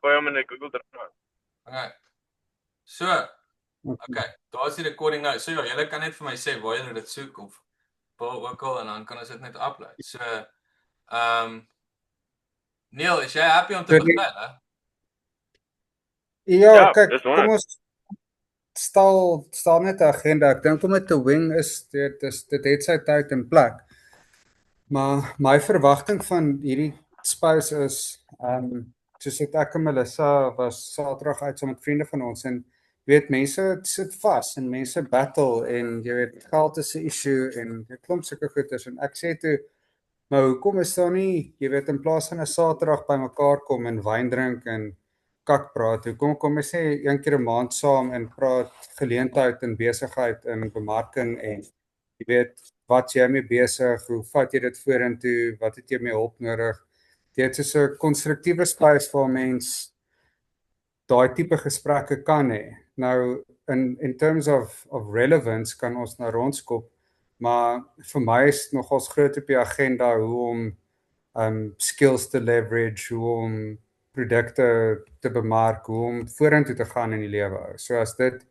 gooi hom in die Google Drive. Okay. So, okay, daar is die recording nou. So ja, julle kan net vir my sê waar julle dit soek of waar ook al en dan kan ons dit net upload. So, Neil, is jy happy om te begin, hè? Ja, kyk, dis kom 100. ons stel net 'n agenda. Ek dink om dit te wing dit het sy tyd en plek. Maar my verwagting van hierdie space is soos ek en Melissa was Saterdag uit saam met vriende van ons en weet mense sit vas en mense battle en jy weet geld is 'n issue en 'n klomp sulke goeders en ek sê toe maar hoekom is daar nie, jy weet in plaas van 'n Saterdag bymekaar kom en wyn drink en kak praat, hoekom kom ons sê een keer 'n maand saam en praat geleentheid en besigheid en bemarking en jy weet wat jy mee besig, hoe vat jy dit vorentoe, wat het jy mee hulp nodig? Dit is 'n konstruktiewe space waar mens daai tipe gesprekke kan hê. Nou in terms of relevance kan ons nou rondskop, maar vir my is nogals groot op die agenda hoe om skills te leverage, hoe om produkte te bemark, hoe om vorentoe te gaan in die lewe. So as dit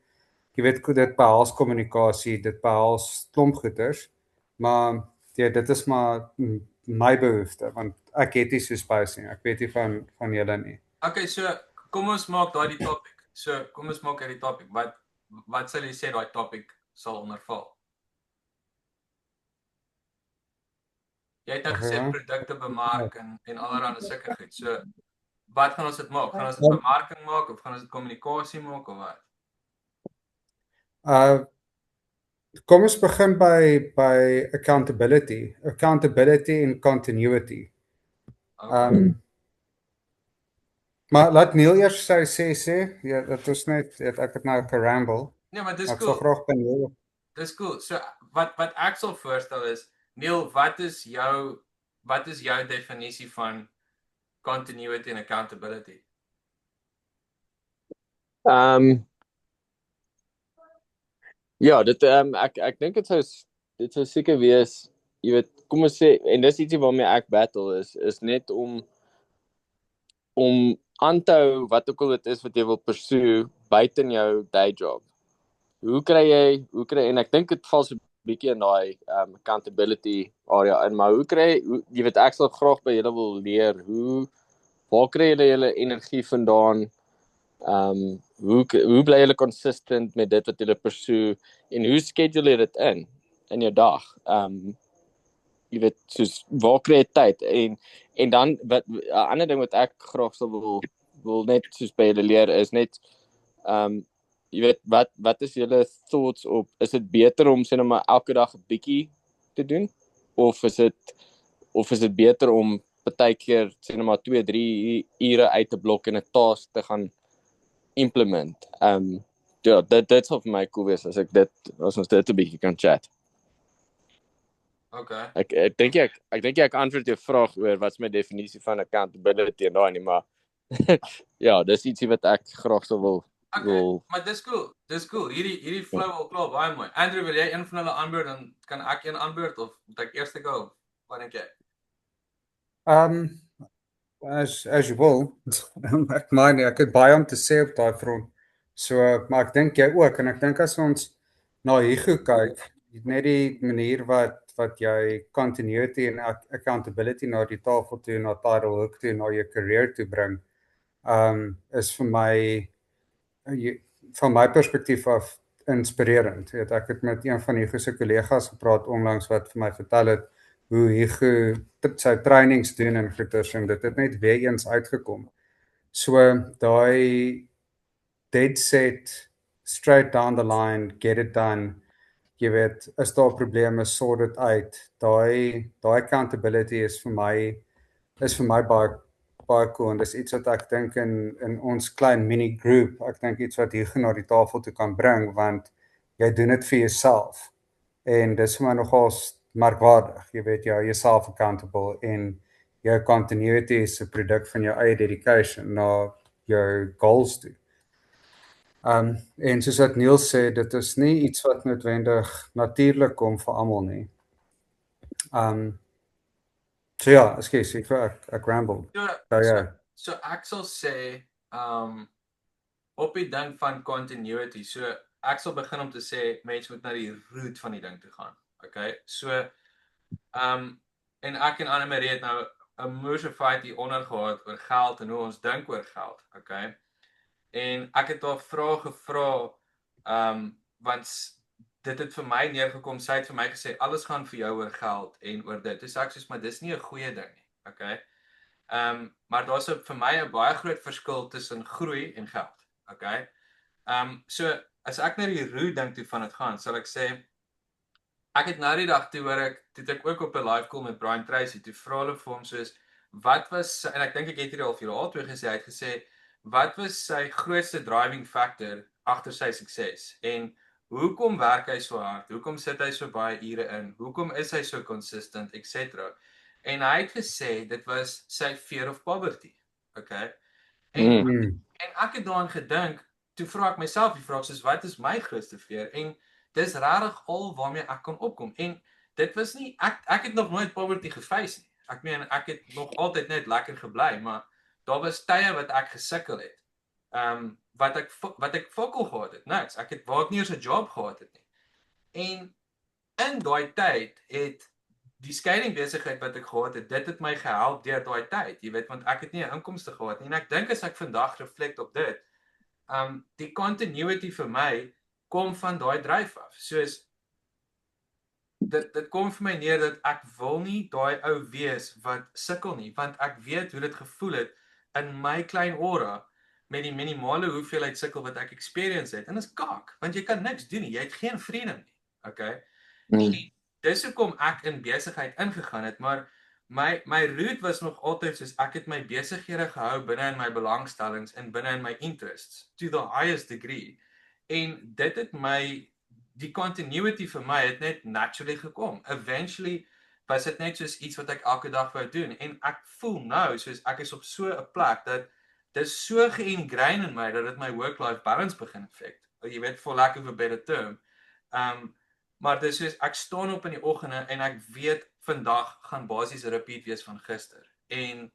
jy weet dit behels kommunikasie, dit behels klomp goeders, maar ja, dit is maar my behoefte want ek het nie so space nie. Ek weet nie van julle nie. Okay, so kom ons maak daai die topic. So kom ons maak hierdie topic. Wat sal jy sê daai topic sal onderval? Jy het nou gesê produkte bemark en allerlei sulke goed. So wat gaan ons dit maak? Gaan ons dit bemarking maak of gaan ons dit kommunikasie maak of wat? Kom ons begin by accountability and continuity. Maar laat Neil eers sê, ja, dat is net ek het nou geramble. Nee, maar dis cool. Ek sal graag by Neil. Dis cool. So wat ek sal voorstel is, Neil, wat is jou definisie van continuity and accountability? Ja, dit ek dink dit sou seker wees, jy weet, kom ons sê en dis ietsie waarmee ek battle is net om aan te hou wat ook al dit is wat jy wil pursue buite in jou day job. Hoe kry jy en ek dink dit val so 'n bietjie in daai accountability area in, maar jy weet ek sal graag by julle wil leer waar kry julle energie vandaan? Hoe bly julle consistent met dit wat julle pursue en hoe schedule jy dit in jou dag? Jy weet soos waar kry jy tyd en dan wat 'n ander ding wat ek graag sal wil net soos by julle leer is net jy weet wat is julle thoughts op is dit beter om sê net maar elke dag 'n bietjie te doen of is dit beter om partykeer sê net maar 2-3 ure uit te blok en 'n task te gaan implement. Ja, dit sal vir my cool wees as ons dit 'n bietjie kan chat. Okay. Ek dink ek antwoord jou vraag oor wat is my definisie van accountability en daai nie, maar ja, dis ietsie wat ek graag sou wil. Okay, maar dis cool. Hierdie flow al klaar baie mooi. Andrew, wil jy een van hulle aanbeurt dan kan ek een aanbeurt of moet ek eers go? Wat dink jy? As you will. Ek het baie om te sê op daai front. So, maar ek dink jy ook en ek dink as ons na hier kyk, net die manier wat jy continuity en accountability na die tafel toe, na title hoek toe, na jou career toe bring, is vir my van my perspektief af inspirerend. Ek het met een van Hugo se kollegas gepraat onlangs wat vir my vertel het hoe Hugo sy trainings doen en goeders en dit het net weer eens uitgekom. So daai dead set, straight down the line, get it done. Jy weet, is daar probleme, sort dit uit. Daai accountability is vir my baie cool en dis iets wat ek dink in ons klein mini groep, ek dink iets wat hier na die tafel toe kan bring want jy doen dit vir jouself. En dis vir my nogals merkwaardig. Jy weet jy yourself accountable en jou continuity is 'n produk van jou eie dedication na jou goals toe. En soos wat Neil sê, dit is nie iets wat noodwendig natuurlik kom vir almal nie. So ja, ek ramble. So So ek sal sê, op die ding van continuity, so ek sal begin om te sê, mense moet na die root van die ding toe gaan, okay? So, en ek en Anne-Marie het nou 'n moeëse fight hier onder gehad oor geld en hoe ons dink oor geld, okay? En ek het haar vrae gevra, want dit het vir my neergekom, sy het vir my gesê, alles gaan vir jou oor geld en oor dit. Toe sê ek soos, maar dis nie 'n goeie ding nie, okay? Maar daar's vir my 'n baie groot verskil tussen groei en geld, okay? So, as ek na die root ding toe van dit gaan, sal ek sê, ek het nou die dag toe hoor toe ek ook op 'n live call met Brian Tracy, toe vra hulle vir hom soos, wat was, en ek dink ek het hier al vir julle albei gesê, hy het gesê, wat was sy grootste driving factor agter sy sukses? En hoekom werk hy so hard? Hoekom sit hy so baie ure in? Hoekom is hy so consistent, etc. En hy het gesê, dit was sy fear of poverty, okay? En ek het daaraan gedink, toe vra ek myself die vraag, soos, wat is my grootste fear? En dis regtig al waarmee ek kan opkom. En dit was nie, ek het nog nooit poverty geface nie. Ek meen, ek het nog altyd net lekker gebly, maar daar was tye wat ek gesukkel het. Wat ek fokol gehad het, niks. Ek het waar ek nie eens 'n job gehad het nie. En in daai tyd het die scaling besigheid wat ek gehad het, dit het my gehelp deur daai tyd, jy weet, want ek het nie 'n inkomste gehad nie. En ek dink as ek vandag reflect op dit, die continuity vir my kom van daai dryf af. Soos dit kom vir my neer dat ek wil nie daai ou wees wat sukkel nie, want ek weet hoe dit gevoel het in my klein aura met die minimale hoeveelheid sukkel wat ek experience het. En dit is kak, want jy kan niks doen nie. Jy het geen freedom nie. Okay? Dis hoekom ek in besigheid ingegaan het, maar my root was nog altyd soos ek het my besighede gehou binne in my belangstellings en binne in my interests to the highest degree. En dit het die continuity vir my het net naturally gekom. Eventually was dit net soos iets wat ek elke dag wou doen. En ek voel nou soos ek is op so 'n plek dat dit is so ge-ingrained in my dat dit my work-life balance begin affect. Jy weet, for lack of a better term. Maar dis soos ek staan op in die oggende en ek weet vandag gaan basies 'n repeat wees van gister. En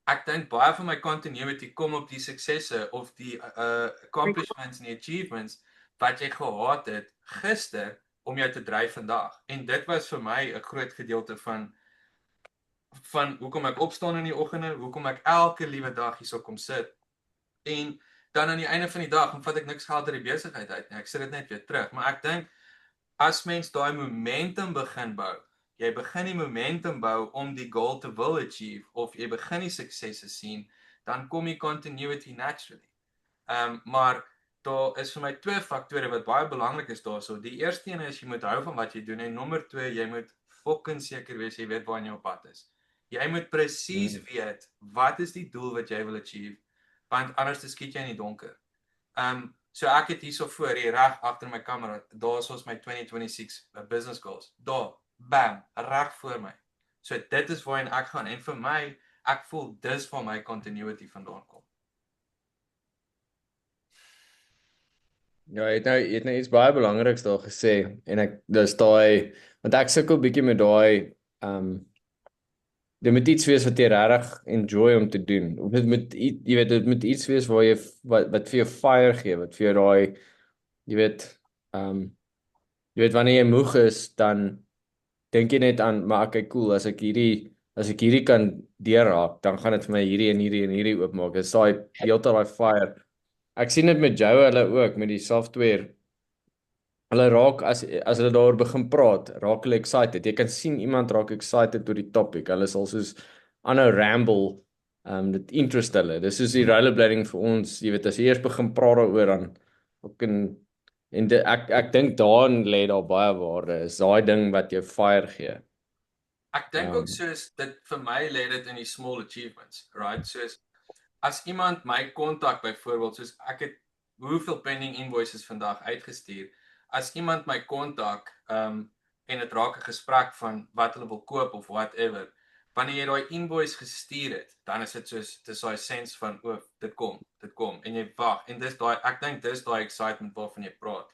ek dink baie van my continuity kom op die suksesse of die accomplishments en die achievements wat jy gehad het gister om jou te dryf vandag. En dit was vir my 'n groot gedeelte van hoekom ek opstaan in die oggende, hoekom ek elke liewe dag hierso kom sit. En dan aan die einde van die dag, vat ek niks geld uit die besigheid uit nie. Ek sit dit net weer terug. Maar ek dink as mens daai momentum begin bou, jy begin die momentum bou om die goal te wil achieve of jy begin die suksesse sien, dan kom die continuity naturally. Maar daar is vir my 2 faktore wat baie belangrik is daarso. Die eerste een is jy moet hou van wat jy doen en nommer 2, jy moet fucking seker wees jy weet waar jy op pad is. Jy moet presies weet wat is die doel wat jy wil achieve, want anders skiet jy in die donker. So ek het hierso voor hier reg agter my kamera, daar is my 2026 business goals. Daar, bam, reg voor my. So dit is waarheen ek gaan en vir my, ek voel dis waar my continuity vandaan kom. Ja, jy het nou iets baie belangriks daar gesê en dis daai, want ek sukkel bietjie met daai dit moet iets wees wat jy regtig enjoy om te doen. Of dit moet jy weet dit moet iets wees waar jy wat vir jou fire gee, wat vir jou daai jy weet wanneer jy moeg is, dan dink jy net aan maar okay, cool, as ek hierdie kan deurraak, dan gaan dit vir my hierdie en hierdie oopmaak. Dis daai heeltyd daai fire. Ek sien dit met jou hulle ook met die software. Hulle raak as hulle daaroor begin praat, raak hulle excited. Jy kan sien iemand raak excited oor die topic. Hulle sal soos aanhou ramble, dit interest hulle. Dis soos die rollerblading vir ons, jy weet, as jy eers begin praat daaroor dan ek dink daarin lê daar baie waarde. Is daai ding wat jou fire gee. Ek dink ook soos dit vir my lê dit in die small achievements, right? Soos as iemand my kontak byvoorbeeld, soos ek het hoeveel pending invoices vandag uitgestuur. As iemand my kontak en dit raak 'n gesprek van wat hulle wil koop of whatever, wanneer jy daai invoice gestuur het, dan is dit soos dis daai sense van dit kom en jy wag en dis daai ek dink dis daai excitement waarvan jy praat.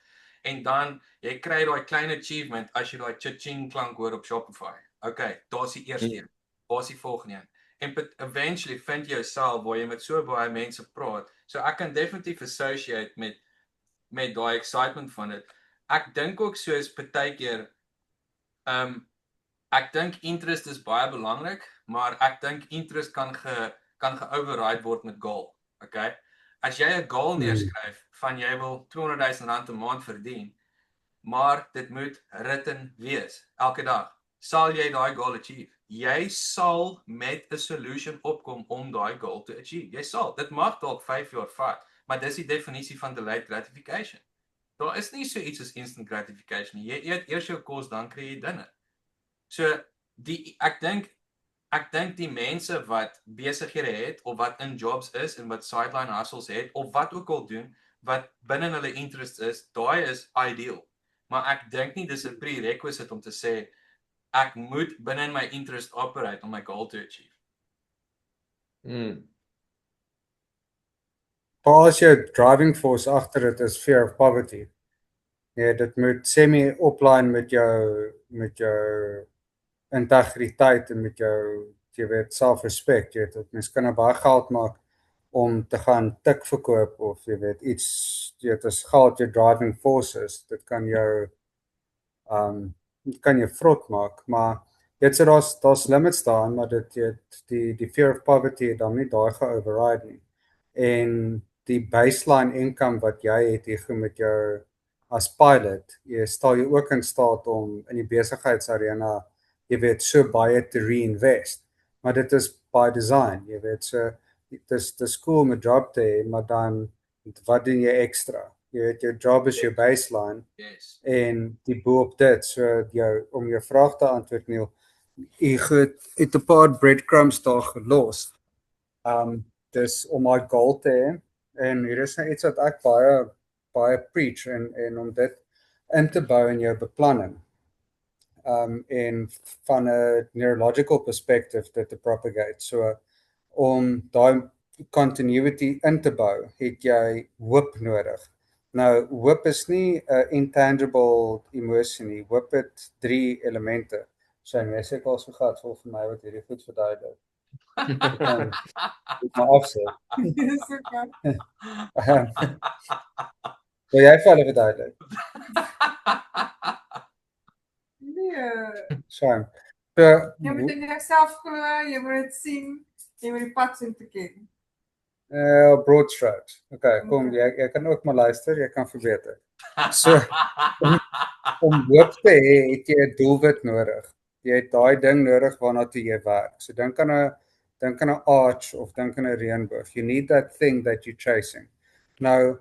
En dan jy kry daai klein achievement as jy daai cha-ching klank hoor op Shopify. Okay, daar's die eerste een. Waar's die volgende een? en eventually vind jy jouself waar jy met so baie mense praat. So ek kan definitief associate met daai excitement van dit. Ek dink ook soos partykeer ek dink interest is baie belangrik, maar ek dink interest kan ge-override word met goal. Okay? As jy 'n goal neerskryf van jy wil R200,000 'n maand verdien, maar dit moet written wees elke dag, sal jy daai goal achieve. Jy sal met 'n solution opkom om daai goal te achieve. Jy sal. Dit mag dalk 5 jaar vat, maar dis die definisie van delayed gratification. Daar is nie so iets as instant gratification nie. Jy eet eers jou kos, dan kry jy dinge. So ek dink die mense wat besighede het of wat in jobs is en wat sideline hustles het of wat ook al doen wat binne hulle interest is, daai is ideal. Maar ek dink nie dis 'n prerequisite om te sê ek moet binne in my interest operate om my goal to achieve. Paul, as jou driving force agter dit is fear of poverty. Ja, dit moet semi-opline met jou integriteit en met jou, jy weet, self-respect. Jy weet, mens kan baie geld maak om te gaan tik verkoop of jy weet iets, jy weet, as geld jou driving force is, dit kan jou vrot maak, maar jy sê daar's limits daarin, maar die fear of poverty dan nie daai ge-override nie. En die baseline income wat jy het hier met jou as pilot, jy stel jy ook in staat om in die besigheidsarena, jy weet, so baie te reinvest. Maar dit is by design, jy weet, so dis cool om 'n job te hê, maar dan wat doen jy ekstra? Jy weet, jou job is jou baseline. Yes. En die boop dit, so om jou vraag te antwoord, Neil, jy het 'n paar breadcrumbs daar gelos. Dis om my goal te hê, en hier is nou iets wat ek baie preach, en om dit in te bou in jou beplanning. En van 'n neurological perspective dit te propagate. So om daai continuity in te bou, het jy hoop nodig. Nou, hoop is nie 'n intangible emosie nie. Hoop het 3 elemente. So mens ek al so gehad vir my wat hierdie goed verduidelik. Dit maar afsê. Dis okay. Wil jy vir hulle verduidelik? Nee. So, Jy moet in jouself glo, jy moet dit sien, jy moet die pad sien te ken. broad strokes. Okay, kom, jy kan ook maar luister, jy kan verbeter. So, om hoop te hê, het jy 'n doelwit nodig. Jy het daai ding nodig waarna toe jy werk. So dink aan 'n arch of dink aan 'n reënboog. You need that thing that you're chasing. Nou,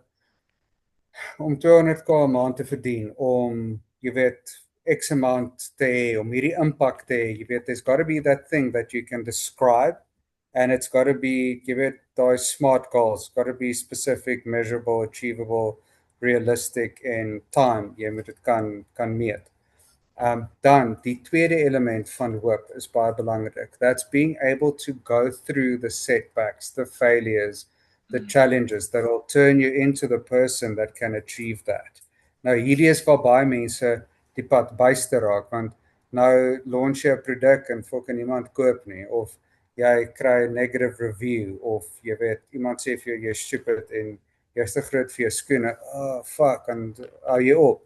om 200k 'n maand te verdien, om jy weet X amount te hê, om hierdie impak te hê, jy weet, there's got to be that thing that you can describe, and it's got to be, jy weet, daai smart goals, got to be specific, measurable, achievable, realistic en time, jy moet dit kan meet. Dan die tweede element van hoop is baie belangrik. That's being able to go through the setbacks, the failures, the challenges that will turn you into the person that can achieve that. Nou hierdie is waar baie mense die pad byste raak, want nou launch jy 'n produk en fucking niemand koop nie, of jy kry 'n negative review, of jy weet iemand sê vir jou jy's stupid en jy's te groot vir jou skoene. Oh fuck, en hou jy op.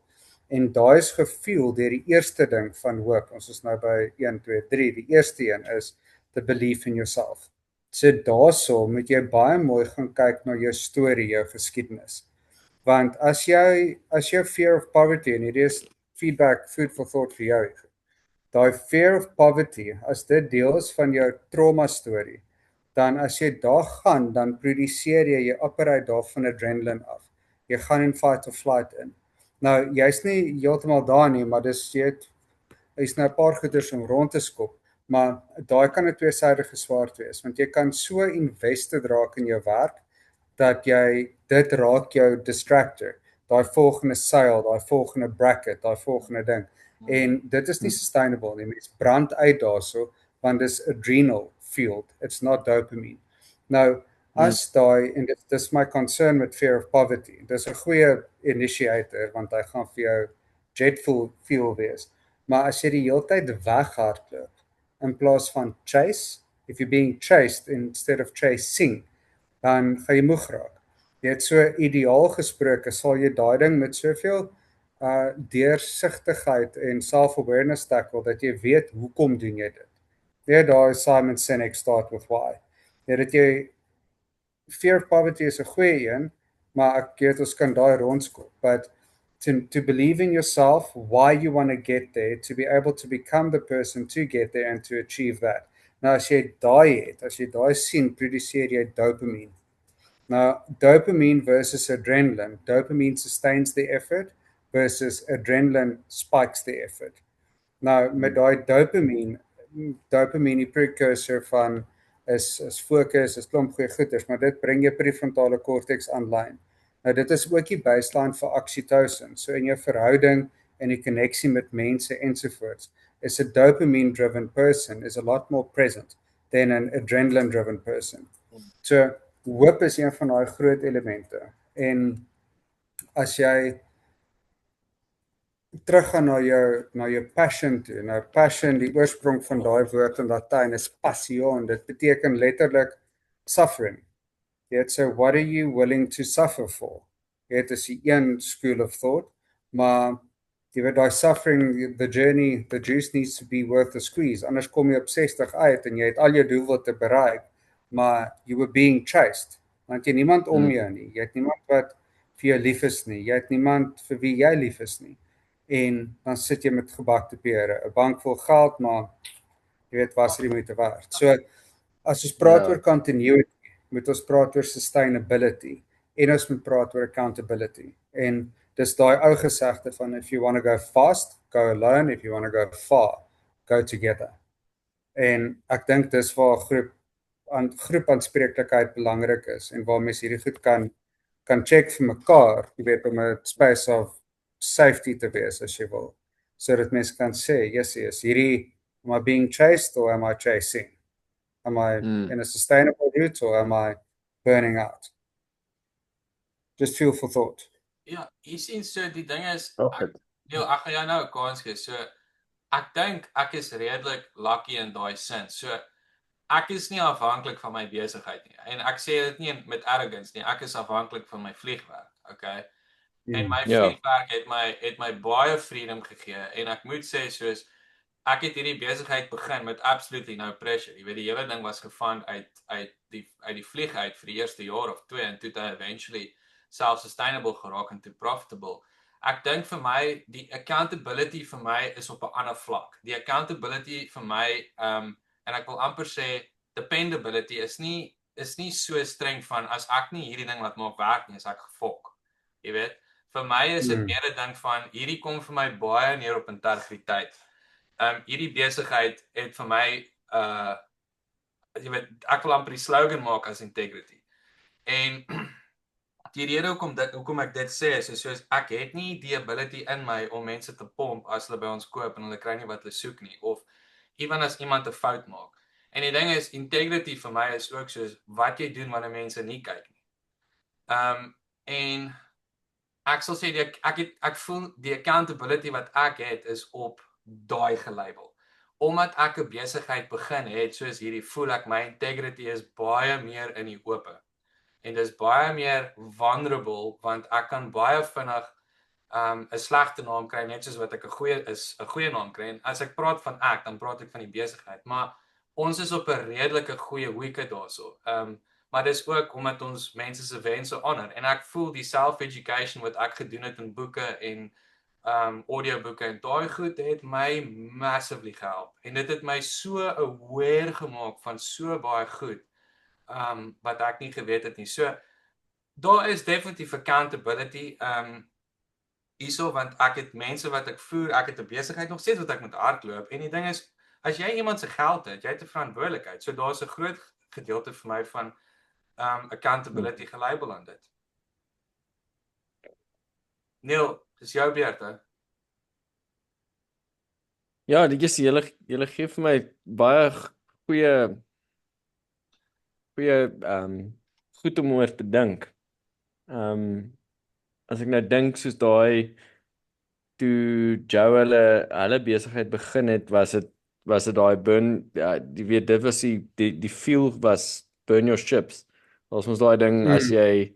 En daai is gefuel deur die eerste ding van hoop. Ons is nou by 1 2 3. Die eerste een is the belief in yourself. So daarso moet jy baie mooi gaan kyk na jou storie, jou geskiedenis. Want as jou fear of poverty, en hierdie is feedback, food for thought vir jou, daai fear of poverty, as dit deel is van jou trauma storie, dan as jy daar gaan, dan produseer jy operate daar van adrenaline af. Jy gaan in fight or flight in. Nou, jy's nie heeltemal daar nie, maar dis hy's nou 'n paar goeders om rond te skop, maar daai kan 'n tweesydige swaard wees, want jy kan so invested raak in jou werk dat dit raak jou distractor. Daai volgende sale, daai volgende bracket, daai volgende ding. En dit is nie sustainable nie. Mens brand uit daarso, want dis adrenal fueled. It's not dopamine. Nou, as daai, en dis my concern met fear of poverty. Dis 'n goeie initiator, want hy gaan vir jou jet fuel wees. Maar as jy die hele tyd weghardloop in plaas van chase, if you're being chased instead of chasing, dan gaan jy moeg raak. Jy het so ideaal gesproke, sal jy daai ding met soveel deursigtigheid en self-awareness tackle dat jy weet hoekom doen jy dit. Daar is Simon Sinek Start With Why. Dat jy fear of poverty is 'n goeie een, maar ek weet ons kan daai rondskop, but to believe in yourself, why you want to get there, to be able to become the person to get there and to achieve that. Nou as jy daai sien, produseer jy dopamine. Now, dopamine versus adrenaline. Dopamine sustains the effort versus adrenaline spikes the effort. Nou, met daai dopamine die precursor van is fokus, is klomp goeie goeders, maar dit bring jou prefrontale cortex aanlyn. Nou dit is ook die baseline vir oxytocin. So in jou verhouding en die koneksie met mense ensovoorts, is a dopamine driven person is a lot more present than an adrenaline driven person. So hoop is een van daai groot elemente. En as jy teruggaan na jou passion toe. Nou passion, die oorsprong van daai woord in Latyn is passion. Dit beteken letterlik suffering. So what are you willing to suffer for? Is die een school of thought, maar jy weet daai suffering, the journey, the juice needs to be worth the squeeze. Anders kom jy op 60 uit en jy het al jou doelwitte bereik, maar you were being chased. Want jy niemand om jou nie. Jy het niemand wat vir jou lief is nie. Jy het niemand vir wie jy lief is nie. En dan sit jy met gebakte pere, 'n bank vol geld, maar jy weet was dit moeite werd. So as ons praat oor continuity, moet ons praat oor sustainability en ons moet praat oor accountability. En dis daai ou gesegde van if you want to go fast, go alone, if you want to go far, go together. En ek dink dis waar groepaanspreeklikheid belangrik is en waar mense hierdie goed kan check vir mekaar, jy weet om 'n space of safety te wees as jy wil, sodat mense kan sê, yes, hierdie, am I being chased or am I chasing? Am I in a sustainable route or am I burning out? Just feel for thought. Ja, jy sien so die ding is, Goed. ek gaan jou nou 'n kans gee. So ek dink ek is redelik lucky in daai sin. So ek is nie afhanklik van my besigheid nie. En ek sê dit nie met arrogance nie. Ek is afhanklik van my vliegwerk, okay? En my vliegwerk het my baie freedom gegee en ek moet sê soos ek het hierdie besigheid begin met absolutely no pressure. Jy weet die hele ding was gefund uit die vlieg uit vir die eerste jaar of 2 en toe het eventually self-sustainable geraak en toe profitable. Ek dink vir my die accountability vir my is op 'n ander vlak. Die accountability vir my en ek wil amper sê dependability is nie so streng van as ek nie hierdie ding laat maak werk nie, is ek gefok. Jy weet, vir my is dit meer 'n ding van hierdie kom vir my baie neer op integriteit. Hierdie besigheid het vir my jy weet, ek wil amper die slogan maak as integrity. En die rede hoekom ek dit sê is soos ek het nie die ability in my om mense te pomp as hulle by ons koop en hulle kry nie wat hulle soek nie, of ewen as iemand 'n fout maak. En die ding is, integrity vir my is ook soos wat jy doen wanneer mense nie kyk nie. En ek sal sê ek voel die accountability wat ek het is op daai gelabel. Omdat ek 'n besigheid begin het soos hierdie, voel ek my integrity is baie meer in die ope. En dis baie meer vulnerable want ek kan baie vinnig 'n slegte naam kry net soos wat ek 'n goeie naam kry. En as ek praat van dan praat ek van die besigheid, maar ons is op 'n redelike goeie wicket daarso. Maar dis ook omdat ons mense se wense honor en ek voel die self-education wat ek gedoen het in boeke en audioboeke en daai goed het my massively gehelp. En dit het my so aware gemaak van so baie goed wat ek nie geweet het nie. So daar is definitief accountability hierso want ek het mense wat ek voer, ek het 'n besigheid nog steeds wat ek moet hardloop en die ding is as jy iemand se geld het, jy het 'n verantwoordelikheid. So daar's 'n groot gedeelte vir my van accountability gelabel aan dit. Neil, dis jou beurt, hè? Ja, dit is julle gee vir my baie goeie goed om oor te dink. As ek nou dink soos daai toe Joe hulle besigheid begin het, was was dit daai burn jy weet dit was die feel was burn your ships. Ons mos daai ding as jy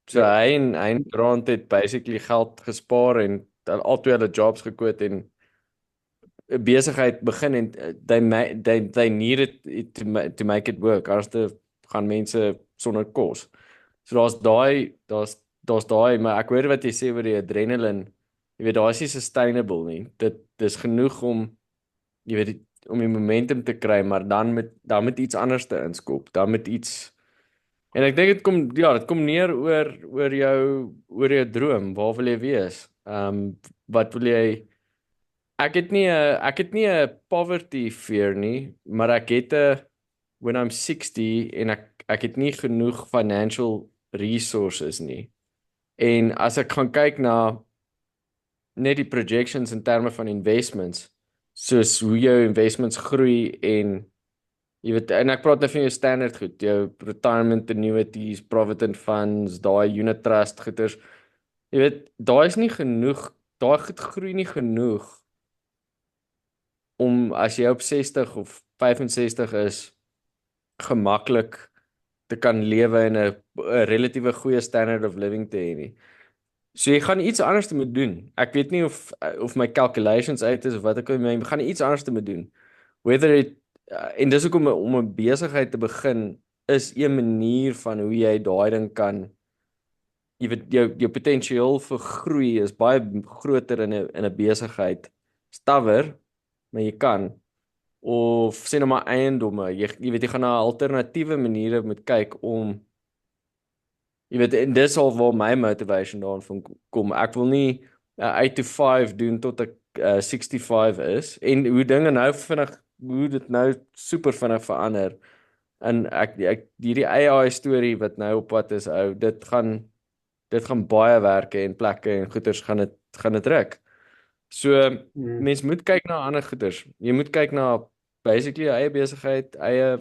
so hy en Grant het basically geld gespaar en albei hulle jobs gekoot en 'n besigheid begin en they need it to make it work. Anders gaan mense sonder kos. So daar's daai, maar ek hoor wat jy sê oor die adrenaline. Jy weet, daar is nie sustainable nie. Dis genoeg om jy weet om die momentum te kry, maar dan moet iets anders te inskop. Dan moet iets en ek dink dit kom neer oor jou droom. Waar wil jy wees? Wat wil jy Ek het nie 'n poverty fear nie, maar ek het 'n when I'm 60 en ek het nie genoeg financial resources nie. En as ek gaan kyk na net die projections in terme van investments, soos hoe jou investments groei en jy weet, en ek praat nou van jou standard goed, jou retirement annuities, provident funds, daai unit trust goeders. Jy weet, daai is nie genoeg, daai goed groei nie genoeg om as jy op 60 of 65 is, gemaklik te kan lewe in 'n relatiewe goeie standard of living te hê nie. So jy gaan iets anders te moet doen. Ek weet nie of my calculations uit is of wat ek gaan iets anders te moet doen. Whether it en dis ook om 'n besigheid te begin is 'n manier van hoe jy daai ding kan jy weet jou potensiaal vir groei is baie groter in 'n besigheid. Stawwer, maar jy kan of sê nou maar eiendomme. Jy weet jy gaan na alternatiewe maniere moet kyk om jy weet en dis al waar my motivation daarvan kom. Ek wil nie 8 to 5 doen tot ek 65 is en hoe dinge nou hoe dit nou super vinnig verander. En ek hierdie AI storie wat nou op pad is, dit gaan baie werke en plekke en goeders gaan dit ruk. So mens moet kyk na ander goeders. Jy moet kyk na basically eie besigheid, jy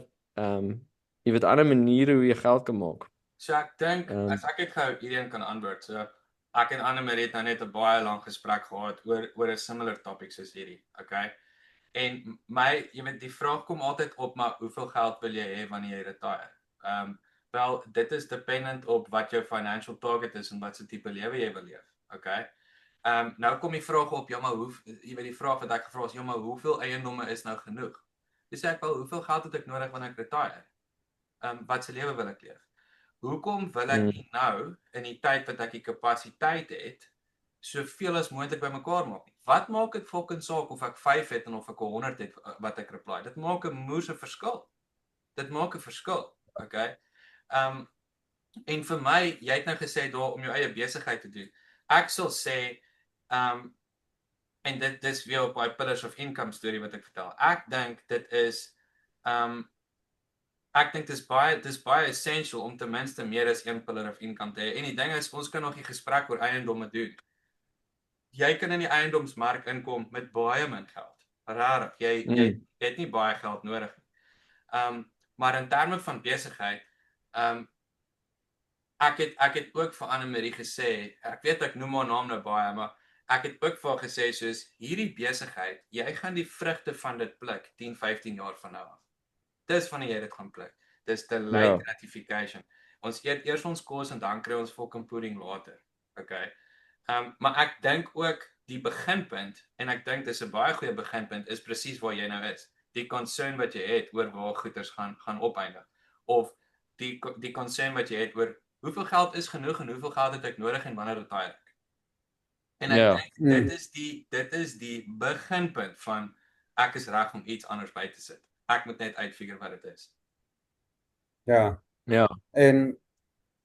weet ander maniere hoe jy geld kan maak. So ek dink as ek het gehou hierheen kan antwoord. So ek en Anne-Marie het nou net 'n baie lang gesprek gehad oor 'n similar topic soos hierdie, okay? En jy weet die vraag kom altyd op, maar hoeveel geld wil jy hê wanneer jy retire? Wel, dit is dependent op wat jou financial target is en wat se tipe lewe jy wil leef, okay? Nou kom die vraag op, ja maar jy weet die vraag wat ek gevra is, ja maar hoeveel eiendomme is nou genoeg? Dis ek wel, hoeveel geld het ek nodig wanneer ek retire? Wat se lewe wil ek leef? Hoekom wil ek nie nou in die tyd wat ek die kapasiteit het, soveel as moontlik bymekaar maak nie? Wat maak dit fucking saak of ek 5 het en of ek 100 het wat ek reply? Dit maak 'n moeëse verskil. Dit maak 'n verskil, okay? En vir my, jy het nou gesê daar om jou eie besigheid te doen. Ek sal sê en dit is weer op my pillars of income storie wat ek vertel. Ek dink dit is dis baie essential om ten minste meer as een pillar of income te hê. En die ding is, ons kan nog 'n gesprek oor eiendomme doen. Jy kan in die eiendomsmark inkom met baie min geld. Rarig, jy het nie baie geld nodig nie. Maar in terme van besigheid, ek het ook vir Anne-Marie gesê, ek weet ek noem haar naam nou baie, maar ek het ook vir haar gesê soos hierdie besigheid, jy gaan die vrugte van dit pluk 10, 15 jaar van nou af. Dis wanneer jy dit gaan pluk. Dis delayed gratification. Ons eet eers ons kos en dan kry ons fucking pudding later. Okay. Maar ek dink ook die beginpunt en ek dink dis 'n baie goeie beginpunt is presies waar jy nou is. Die concern wat jy het oor waar goeders gaan opeindig of die concern wat jy het oor hoeveel geld is genoeg en hoeveel geld het ek nodig en wanneer retire ek. En ek dink dit is die beginpunt van ek is reg om iets anders by te sit. Ek moet net uitfigure wat dit is. Ja. En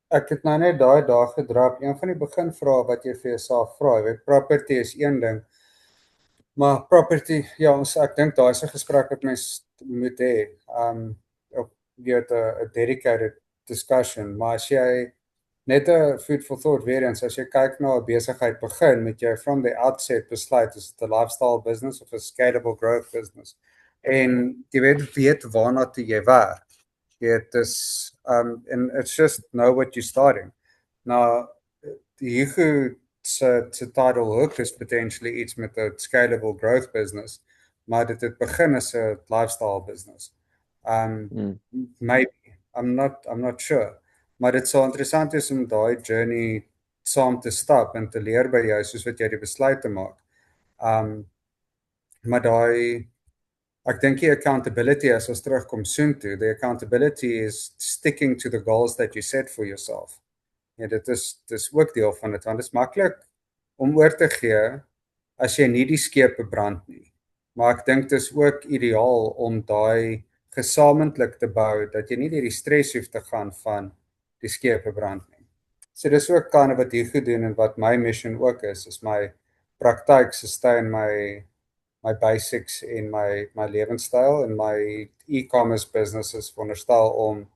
ek het nou net daai dag gedrap. Een van die beginvrae wat jy vir jouself vra, jy weet, property is een ding. Maar property, ja, ek dink daar is 'n gesprek wat mens moet hê. Op weet 'n dedicated discussion, maar as jy net 'n food for thought weer eens, as jy kyk na 'n besigheid begin, met jy from the outset besluit is dit 'n lifestyle business of 'n scalable growth business. En jy weet waarna toe jy werk. It is and it's just know what you're starting. Now die Hugo se title hook is potentially iets met 'n scalable growth business, maar dit het begin as 'n lifestyle business. Maybe I'm not sure. Maar dit sou interessant is om daai journey saam te stap en te leer by jou soos wat jy die besluit te maak. Maar daai ek dink die accountability as ons terugkom soontoe, the accountability is sticking to the goals that you set for yourself. Ja, dit is ook deel van dit, want dit is maklik om oor te gee as jy nie die skepe brand nie. Maar ek dink dit is ook ideaal om daai gesamentlik te bou, dat jy nie deur die stres hoef te gaan van die skepe brand nie. So dis ook kind of wat hier gedoen en wat my mission ook is my praktyk sustain my basics en my lewenstyl en my e-commerce business is veronderstel om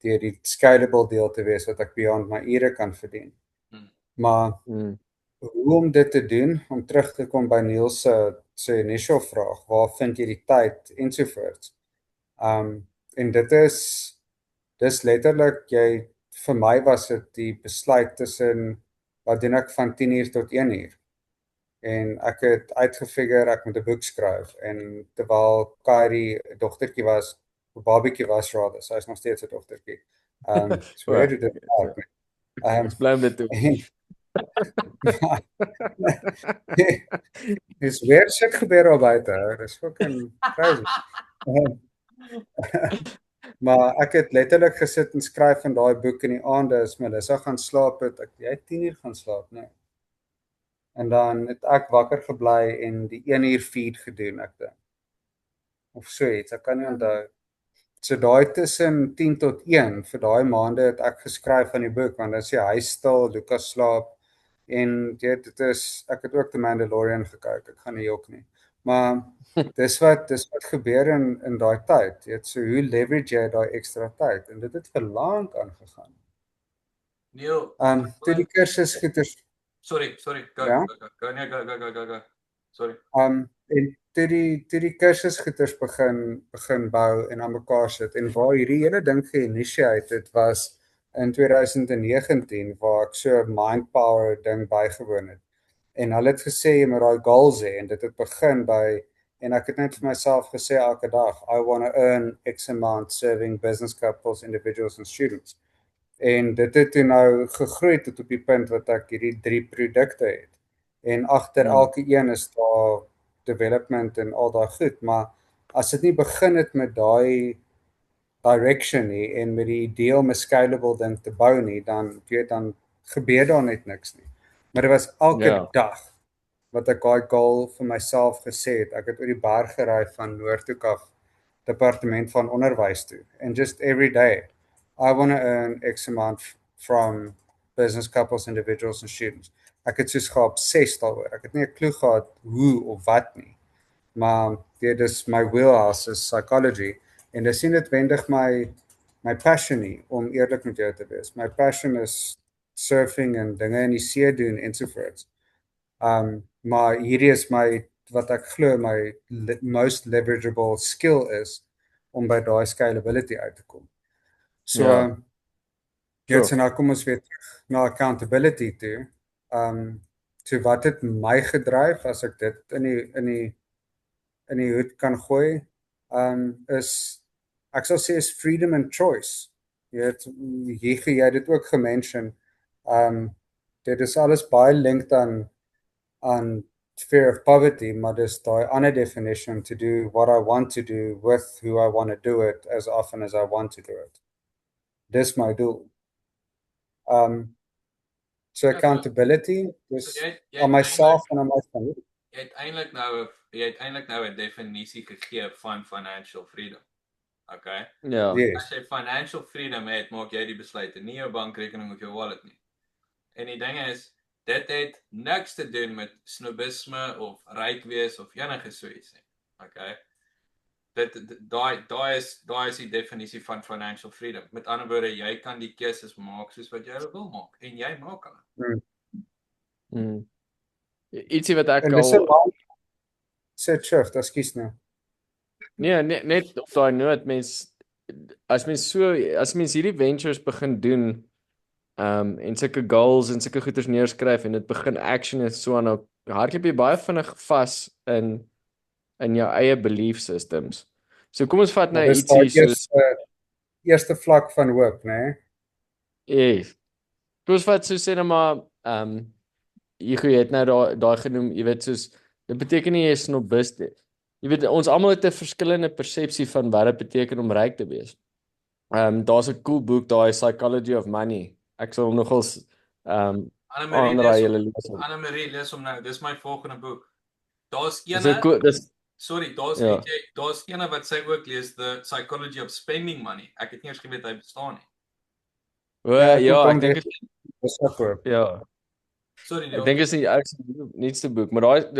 deur die scalable deel te wees wat ek beyond my ure kan verdien. Maar hoe om dit te doen, om terug te kom by Niels se initial vraag, waar vind jy die tyd ensovoorts. En dis letterlik vir my was dit die besluit tussen wat doen ek van 10:00 tot 1:00. En ek het uitgefigure ek moet 'n boek skryf en terwyl Kyrie 'n dogtertjie was, 'n babietjie was rather, sy is nog steeds 'n dogtertjie. So where did it start? Ons bly dit toe. Dis weer shit gebeur al buite, dis fucking crazy. Maar ek het letterlik gesit en skryf in daai boek in die aande as Melissa gaan slaap het, jy het 10:00 gaan slaap, nee. En dan het ek wakker gebly en die 1:00 feed gedoen ek dink. Of so iets, ek kan nie onthou. So daai tussen 10 tot 1 vir daai maande het ek geskryf aan die boek want dan sê hy stil, Lucas slaap en dit is ek het ook The Mandalorian gekyk, ek gaan nie jok nie. Maar dis wat gebeur in daai tyd. Jy weet so hoe leverage jy daai ekstra tyd en dit het vir lank aangegaan. Neil, toe die kursus goeders sorry, go. Ja? Go. Sorry. En toe die kursusgoeders begin bou en aan mekaar sit en waar hierdie hele ding geïnisieer het was in 2019 waar ek so 'n mind power ding bygewoon het. En hulle het gesê jy moet daai goals hê en dit het begin by en ek het net vir myself gesê elke dag I want to earn X amount serving business couples, individuals and students. En dit het toe nou gegroei tot op die punt wat ek hierdie 3 produkte het. En agter elke een is daar development en al daai goed, maar as dit nie begin het met daai direction nie en met die idee om 'n scalable ding te bou nie, dan gebeur daar net niks nie. Maar dit was elke dag wat ek daai goal vir myself gesê het. Ek het oor die berg gery van Noordhoek af departement van onderwys toe and just every day I want to earn X amount from business couples, individuals and students. Ek het soos geobsessed daaroor. Ek het nie 'n klou gehad hoe of wat nie. Maar dit is my wheelhouse is psychology en dis nie noodwendig my passion nie, om eerlik met jou te wees. My passion is surfing en dinge in die see doen ensovoorts. Maar hierdie is wat ek glo my most leverageable skill is om by daai scalability uit te kom. So so nou kom ons weer terug na accountability toe. So wat het my gedryf as ek dit in die hoed kan gooi, is ek sal sê is freedom and choice. Jy het dit ook gemention. Dit is alles baie linked aan fear of poverty, maar dis daai ander definition to do what I want to do with who I want to do it as often as I want to do it. Dis my doel. So accountability, dus on myself en on my family. Jy het eintlik nou 'n definisie gegee van financial freedom. Okay? Ja. Yes. As jy financial freedom het, maak jy die besluite, nie jou bankrekening of jou wallet nie. En die ding is, dit het niks te doen met snobisme of ryk wees of enige so iets nie. Okay? Daai is die definisie van financial freedom. Met ander woorde, jy kan die keuses maak soos wat jy wil maak en jy maak hulle. Ietsie wat ek En dis 'n set shift, ekskuus nou. Nee, net op daai noot as mens hierdie ventures begin doen en sulke goals en sulke goeders neerskryf en dit begin action en so aan, hardloop jy baie vinnig vas in in jou eie belief systems. So kom ons vat nou Maar dis ietsie daai soos eerste vlak van hoop, né? yes. Kom ons vat so sê nou maar Hugo het nou daai genoem, jy weet soos dit beteken nie jy is snobist nie. Jy weet ons almal het 'n verskillende persepsie van wat dit beteken om ryk te wees. Daar's 'n cool boek, daai Psychology of Money. Ek sal hom nogals aanraai julle lees hom. Anne-Marie lees hom nou. Dis my volgende boek. Daar's Dis 'n ene, cool, dis sorry, daar's Ja. daar's ene wat sy ook lees, The Psychology of Spending Money. Ek het nie eers geweet hy bestaan nie. ja, ek dink Dis ook hoop. ja. Sorry, Ek dink is die nuutste boek, maar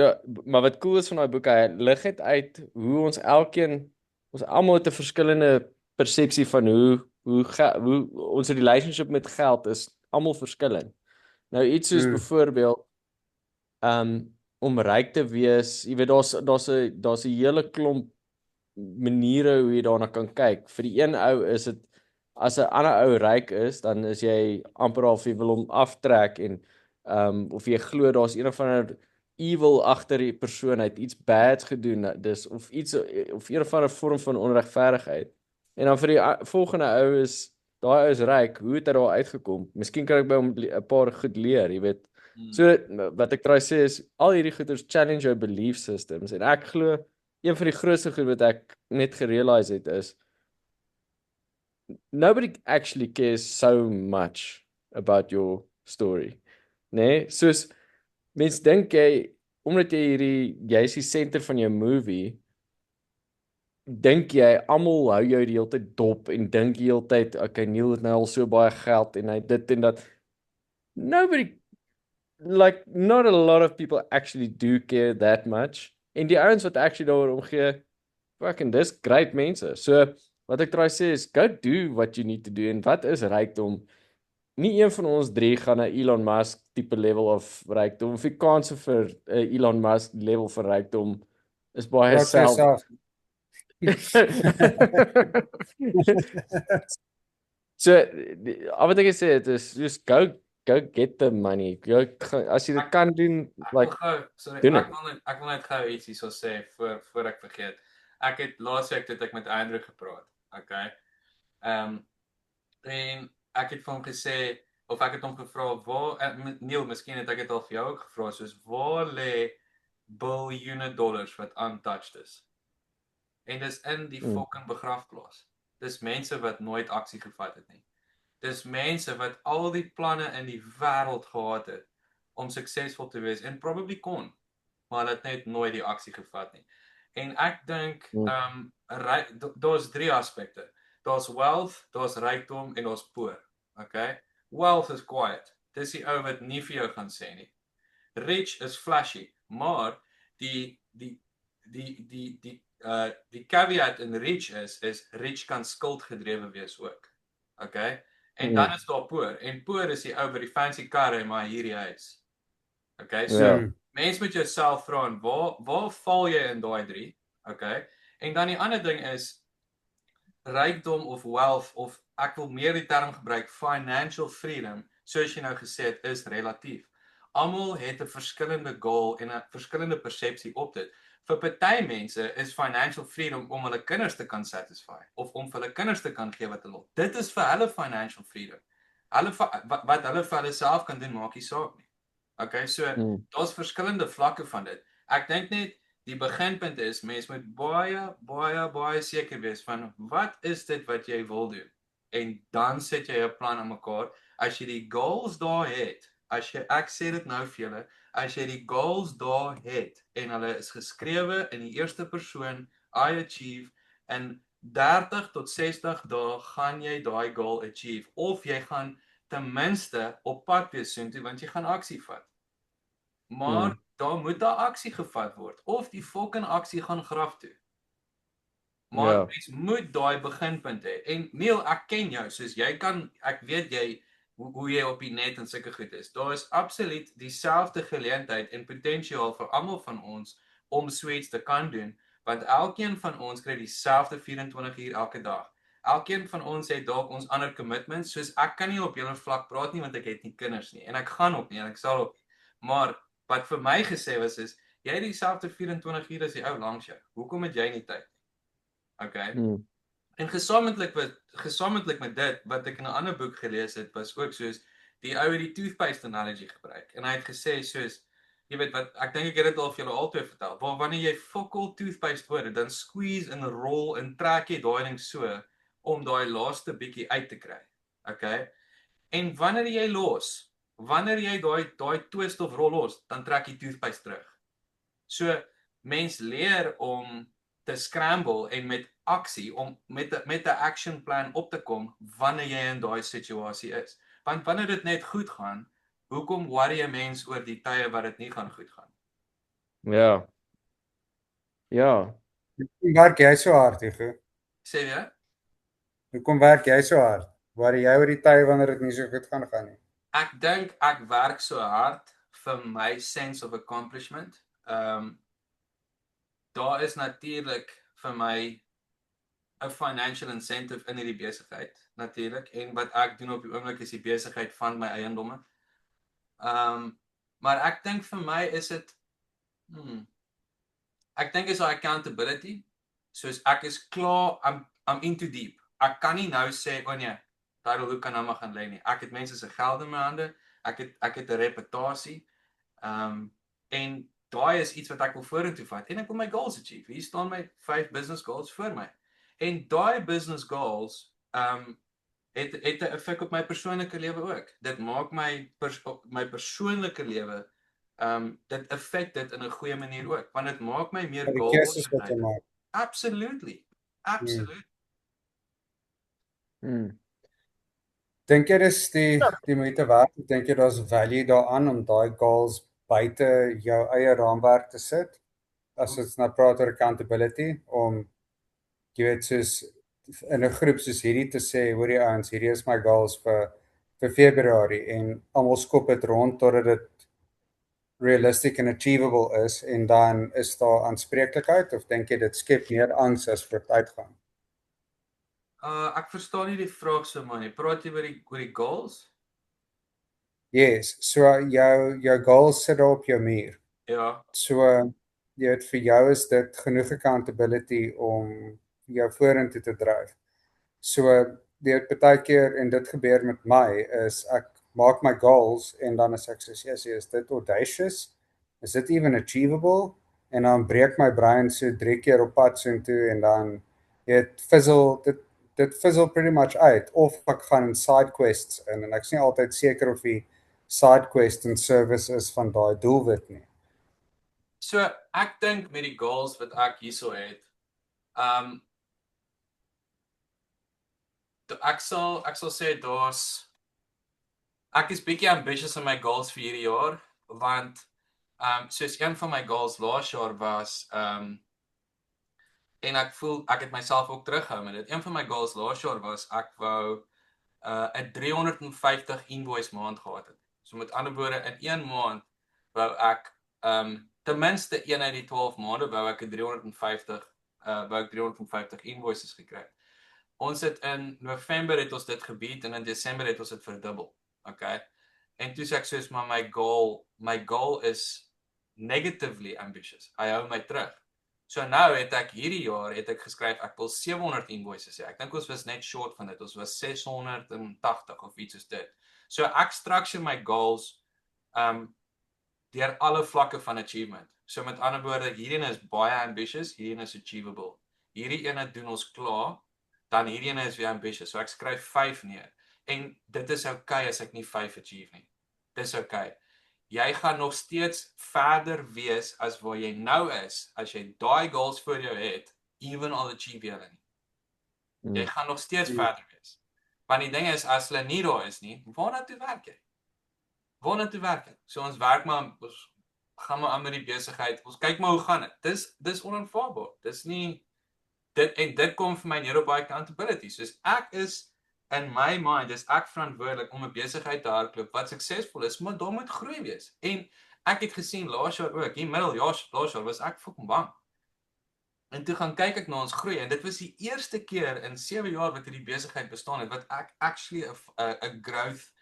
maar wat cool is van daai boek, hy lig dit uit hoe ons elkeen ons almal het 'n verskillende persepsie van hoe ons relationship met geld is almal verskillend. Nou iets soos byvoorbeeld om ryk te wees, jy weet daar's 'n hele klomp maniere hoe jy daarna kan kyk. Vir die een ou is dit as 'n ander ou ryk is, dan is jy amper half jy wil hom aftrek en of jy glo daar's een of ander evil agter die persoon, hy het iets bads gedoen, dis of iets of een of ander vorm van onregverdigheid. En dan vir die volgende ou is daai ou is ryk, hoe het hy daar uitgekom? Miskien kan ek by hom 'n paar goed leer, jy weet. So wat ek try sê is al hierdie goeders challenge your belief systems en ek glo een van die grootste goed wat ek net gerealiseer het is nobody actually cares so much about your story. Nee, soos mens dink jy omdat jy is die senter van jou movie, dink jy almal hou jou die hele tyd dop en dink die hele tyd okay, Neil het nou al so baie geld en hy dit en dat. Nobody like not a lot of people actually do care that much. En die ouens wat actually daaroor omgee, fucking dis great mense. So wat ek try sê is go do what you need to do en wat is rykdom? Nie een van ons drie gaan 'n Elon Musk tipe level of rykdom of die kanse vir 'n Elon Musk level van rykdom is baie self. So wat ek sê dit is just go get the money. As jy dit kan doen like doen ek wil net gou ietsie so sê voor ek vergeet. Ek het laasweek het ek met Andrew gepraat. Okay. En ek het vir hom gesê of ek het hom gevra waar Neil, miskien het ek dit al vir jou ook gevra, soos waar lê biljoene dollars wat untouched is. En dis in die fucking begrafplaas. Dis mense wat nooit aksie gevat het nie. Dis mense wat al die planne in die wêreld gehad het om suksesvol te wees en probably kon, maar het net nooit die aksie gevat nie. En ek dink daar's drie aspekte. Daar's wealth, daar's rykdom en daar's poor. Okay? Wealth is quiet. Dis die ou wat nie vir jou gaan sê nie. Rich is flashy, maar die caveat in rich is rich kan skuldgedrewe wees ook. Okay? En dan is daar poor. En poor is die ou wat die fancy karre maar hierdie huis. Okay? So mens moet jouself vra waar val jy in daai drie? Okay? En dan die ander ding is rykdom of wealth of ek wil meer die term gebruik financial freedom, soos jy nou gesê het, is relatief. Almal het 'n verskillende goal en 'n verskillende persepsie op dit. Vir party mense is financial freedom om hulle kinders te kan satisfy of om vir hulle kinders te kan gee wat hulle wil. Dit is vir hulle financial freedom. Wat hulle vir hulle self kan doen, maak nie saak nie. Okay, so daar's verskillende vlakke van dit. Ek dink net die beginpunt is mens moet baie seker wees van wat is dit wat jy wil doen. En dan sit jy 'n plan aan mekaar. As jy die goals daar het, ek sê dit nou vir julle, as jy die goals daar het en hulle is geskrewe in die eerste persoon, I achieve, in 30 tot 60 dae gaan jy daai goal achieve of jy gaan ten minste op pad wees soontoe want jy gaan aksie vat. Maar daar moet daar aksie gevat word of die fucking aksie gaan graf toe. Maar mens moet daai beginpunt hê. En Neil, ek ken jou, soos jy kan, ek weet jy hoe jy op die net en sulke goed is. Daar is absoluut dieselfde geleentheid en potensiaal vir almal van ons om suits te kan doen, want elkeen van ons kry dieselfde 24 uur elke dag. Elkeen van ons het dalk ons ander commitments, soos ek kan nie op julle vlak praat nie want ek het nie kinders nie en ek gaan ook nie en ek sal ook nie. Maar wat vir my gesê was is Jy het dieselfde 24 uur as die ou langs jou. Hoekom het jy nie tyd nie? Okay. En gesamentlik met dit, wat ek in 'n ander boek gelees het, was ook soos, die ou het die toothpaste analogy gebruik. En hy het gesê soos, jy weet wat, ek dink ek het dit al vir julle albei vertel, waar wanneer jy fokol toothpaste word, dan squeeze en rol en trek jy daai ding so, om daai laaste bietjie uit te kry. Okay? En wanneer jy daai twist of rol los, dan trek jy toothpaste terug. So, mens leer om te scramble en met aksie, om met 'n action plan op te kom, wanneer jy in daai situasie is. Want wanneer dit net goed gaan, hoekom worry jy mens oor die tye wat dit nie gaan goed gaan? Ja. Ja. Hoekom werk jy so hard, Hugo? Sê jy? Hoekom werk jy so hard? Waar jy oor die tye wanneer dit nie so goed gaan nie? Ek dink ek werk so hard vir my sense of accomplishment. Daar is natuurlik vir my 'n financial incentive in hierdie besigheid, natuurlik, en wat ek doen op die oomblik is die besigheid van my eiendomme. Maar ek dink vir my is dit ek dink is daai accountability. Soos ek is klaar, I'm into deep. Ek kan nie nou sê, o nee, daai hoe kan nou maar gaan lê nie. Ek het mense se geld in my hande. Ek het 'n reputasie. En daai is iets wat ek wil vorentoe vat en ek wil my goals achieve. Hier staan my 5 business goals voor my. En daai business goals het 'n effek op my persoonlike lewe ook. Dit maak my persoonlike lewe dit affect dit in 'n goeie manier ook, want dit maak my meer Die goals. keuses wat jy maak. Absolutely. Dink jy dis die moeite werd? Dink jy daar's value daaraan om daai goals buite jou eie raamwerk te sit? As ons nou praat oor accountability, om jy weet soos in 'n groep soos hierdie te sê, hoorie ouens, hierdie is my goals vir Februarie, en almal skop dit rond totdat dit realistic and achievable is, en dan is daar aanspreeklikheid, of dink jy dit skep meer angs as vooruitgang? Ek verstaan nie die vraag so man nie. Praat jy oor die goals? Yes, so jou goals sit daar op jou muur. Ja. So jy weet, vir jou is dit genoeg accountability om jou vorentoe te dryf. So jy weet, baie keer, en dit gebeur met my, is ek maak my goals en dan is ek soos, yes, is dit audacious? Is dit even achievable? En dan breek my brein so 3 keer op pad soontoe en dan dit fizzle pretty much uit, of ek gaan in side quests in, en ek is nie altyd seker of die side quest en service is van daai doelwit nie. So ek dink met die goals wat ek hierso het, ek sal sê ek is bietjie ambitious in my goals vir hierdie jaar, want soos een van my goals laas jaar was, en ek voel ek het myself ook terughou met dit. Een van my goals laas jaar was ek wou 'n 350 invoice maand gehad het. So met ander woorde, in 1 maand wou ek ten minste een uit die 12 maande wou ek 350 invoices gekry. Ons het in November het ons dit gebied en in Desember het ons dit verdubbel. Okay. En toe sê ek soos, maar my goal is negatively ambitious. Hy hou my terug. So nou het ek hierdie jaar geskryf ek wil 700 invoices hê. Ek dink ons was net short van dit. Ons was 680 of iets soos dit. So ek structure my goals deur alle vlakke van achievement. So met ander woorde, hierdie is baie ambitious, hierdie is achievable. Hierdie ene doen ons klaar, dan hierdie ene is weer ambitious. So ek skryf 5 neer. En dit is okay as ek nie 5 achieve nie. Dis okay. Jy gaan nog steeds verder wees as waar jy nou is, as jy daai goals voor jou het, even al achieve jy hulle nie. Jy gaan nog steeds verder wees. Want die ding is, as hulle nie daar is nie, waarna toe werk jy? Waarna toe werk jy? So ons werk maar, ons gaan maar aan met die besigheid, ons kyk maar hoe gaan dit. Dis onaanvaarbaar. Dis nie, dit kom vir my neer op baie accountability. Soos ek is, in my mind is ek verantwoordelik om 'n besigheid te hardloop wat suksesvol is, maar daar moet groei wees. En ek het gesien laas jaar ook, hier laas jaar was ek fucking bang. En toe gaan kyk ek na ons groei en dit was die eerste keer in 7 jaar wat hierdie besigheid bestaan het wat ek actually 'n growth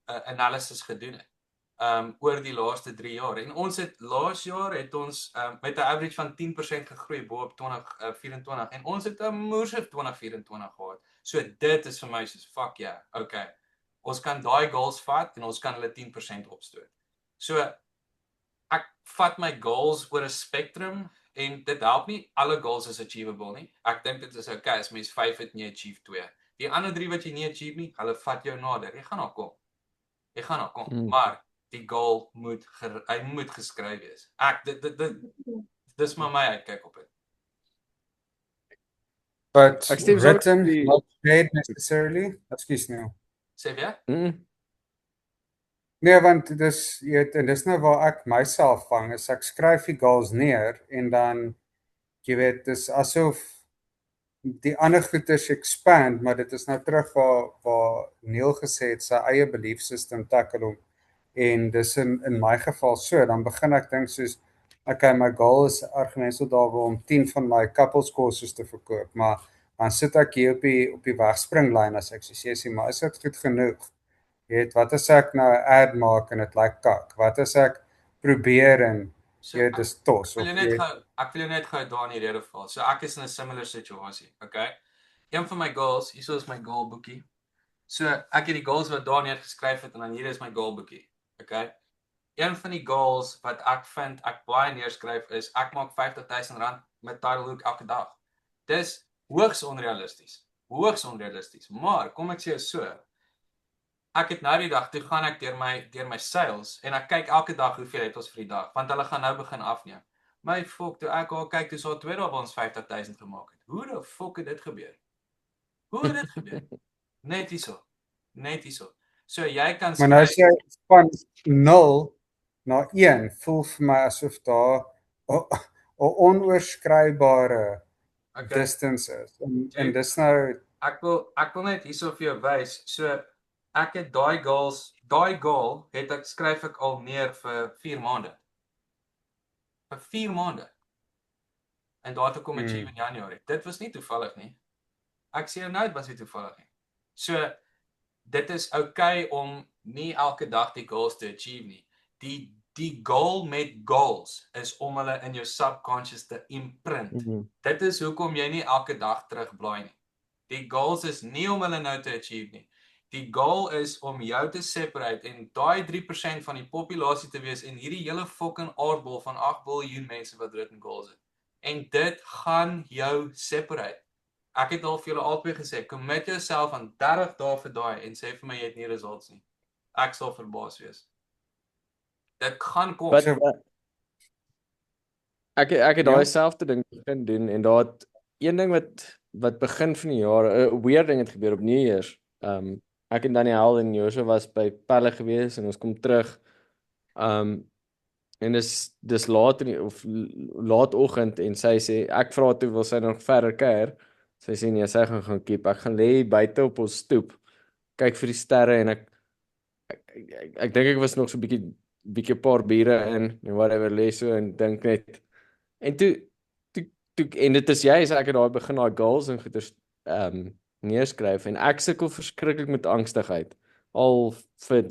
analysis gedoen het. oor die laaste 3 jaar. En ons het laas jaar het ons met 'n average van 10% gegroei bo op 2024 en ons het 'n moerse 2024 gehad. So dit is vir my soos fuck yeah, okay. Ons kan daai goals vat en ons kan hulle 10% opstoot. So ek vat my goals oor 'n spectrum en dit help nie alle goals is achievable nie. Ek dink dit is okay as mens 5 het en jy achieve 2. Die ander 3 wat jy nie achieve nie, hulle vat jou nader. Jy gaan daar kom. Maar die goal moet hy moet geskryf wees. Dis maar my uitkyk op dit. But Ek stem saam met written, die- not paid necessarily. Excuse me. Sê jy? Nee, want dis jy weet, en dis nou waar ek myself vang, is ek skryf die goals neer en dan jy weet, dis asof die ander goeders expand, maar dit is nou terug waar Neil gesê het sy eie belief system tackle hom. En dis in my geval so, dan begin ek dink soos okay, my goal is argumentsel daarbo om 10 van my couples courses te verkoop, maar dan sit ek hier op die wegspringlyn as ek sê maar is dit goed genoeg? Jy weet, wat as ek nou 'n ad maak en dit lyk kak? Wat as ek probeer en jy dis tos Ek wil jou net gou daar in die rede val. So ek is in 'n similar situasie, okay? Een van my goals, hier is my goal boekie. So ek het die goals wat daar neergeskryf het en dan hier is my goal boekie, okay? Een van die goals wat ek vind ek baie neerskryf is ek maak R50,000 met Tidalhook elke dag. Dis hoogs onrealisties. Maar kom ek sê so. Ek het nou die dag toe gaan ek deur my sales en ek kyk elke dag hoeveel het ons vir die dag, want hulle gaan nou begin afneem. My fuck, toe ek al kyk, toe so 2 dae waar ons 50,000 gemaak het. Hoe die fuck het dit gebeur? Net hierso. So jy kan Maar nou as jy van 0 na 1 voel vir my asof daar 'n onoorskryfbare distance is. En dis nou ek wil net hierso vir jou wys. So ek het daai goal skryf ek al neer vir 4 maande. Vir 4 maande. En daar toe kom achieve in Januarie. Dit was nie toevallig nie. Ek sê jou nou dit was nie toevallig nie. So dit is okay om nie elke dag die goals te achieve nie. Die goal met goals is om hulle in jou subconscious te imprint. Dit is hoekom jy nie elke dag terugblaai nie. Die goals is nie om hulle nou te achieve nie. Die goal is om jou te separate en daai 3% van die populasie te wees en hierdie hele fucking aardbol van 8 biljoen mense wat written goals het. En dit gaan jou separate. Ek het al vir julle albei gesê, commit jouself aan 30 dae vir daai en sê vir my jy het nie results nie. Ek sal verbaas wees. Dit gaan kom. Ek het daai selfde ding begin doen en daar het een ding wat begin van die jaar 'n weird ding het gebeur op New Year's. Ek en Daniel en Joshua was by Pelle gewees en ons kom terug. En dis laatoggend en sy sê ek vra toe wil sy nog verder kuier. Sy sê nee, sy gaan keep. Ek gaan lê buite op ons stoep. Kyk vir die sterre en ek dink ek was nog so 'n bietjie 'n paar biere in en whatever lê so en dink net. En toe en dit is jy as ek het daai begin daai goals en goeders neerskryf en ek sukkel verskriklik met angstigheid al vir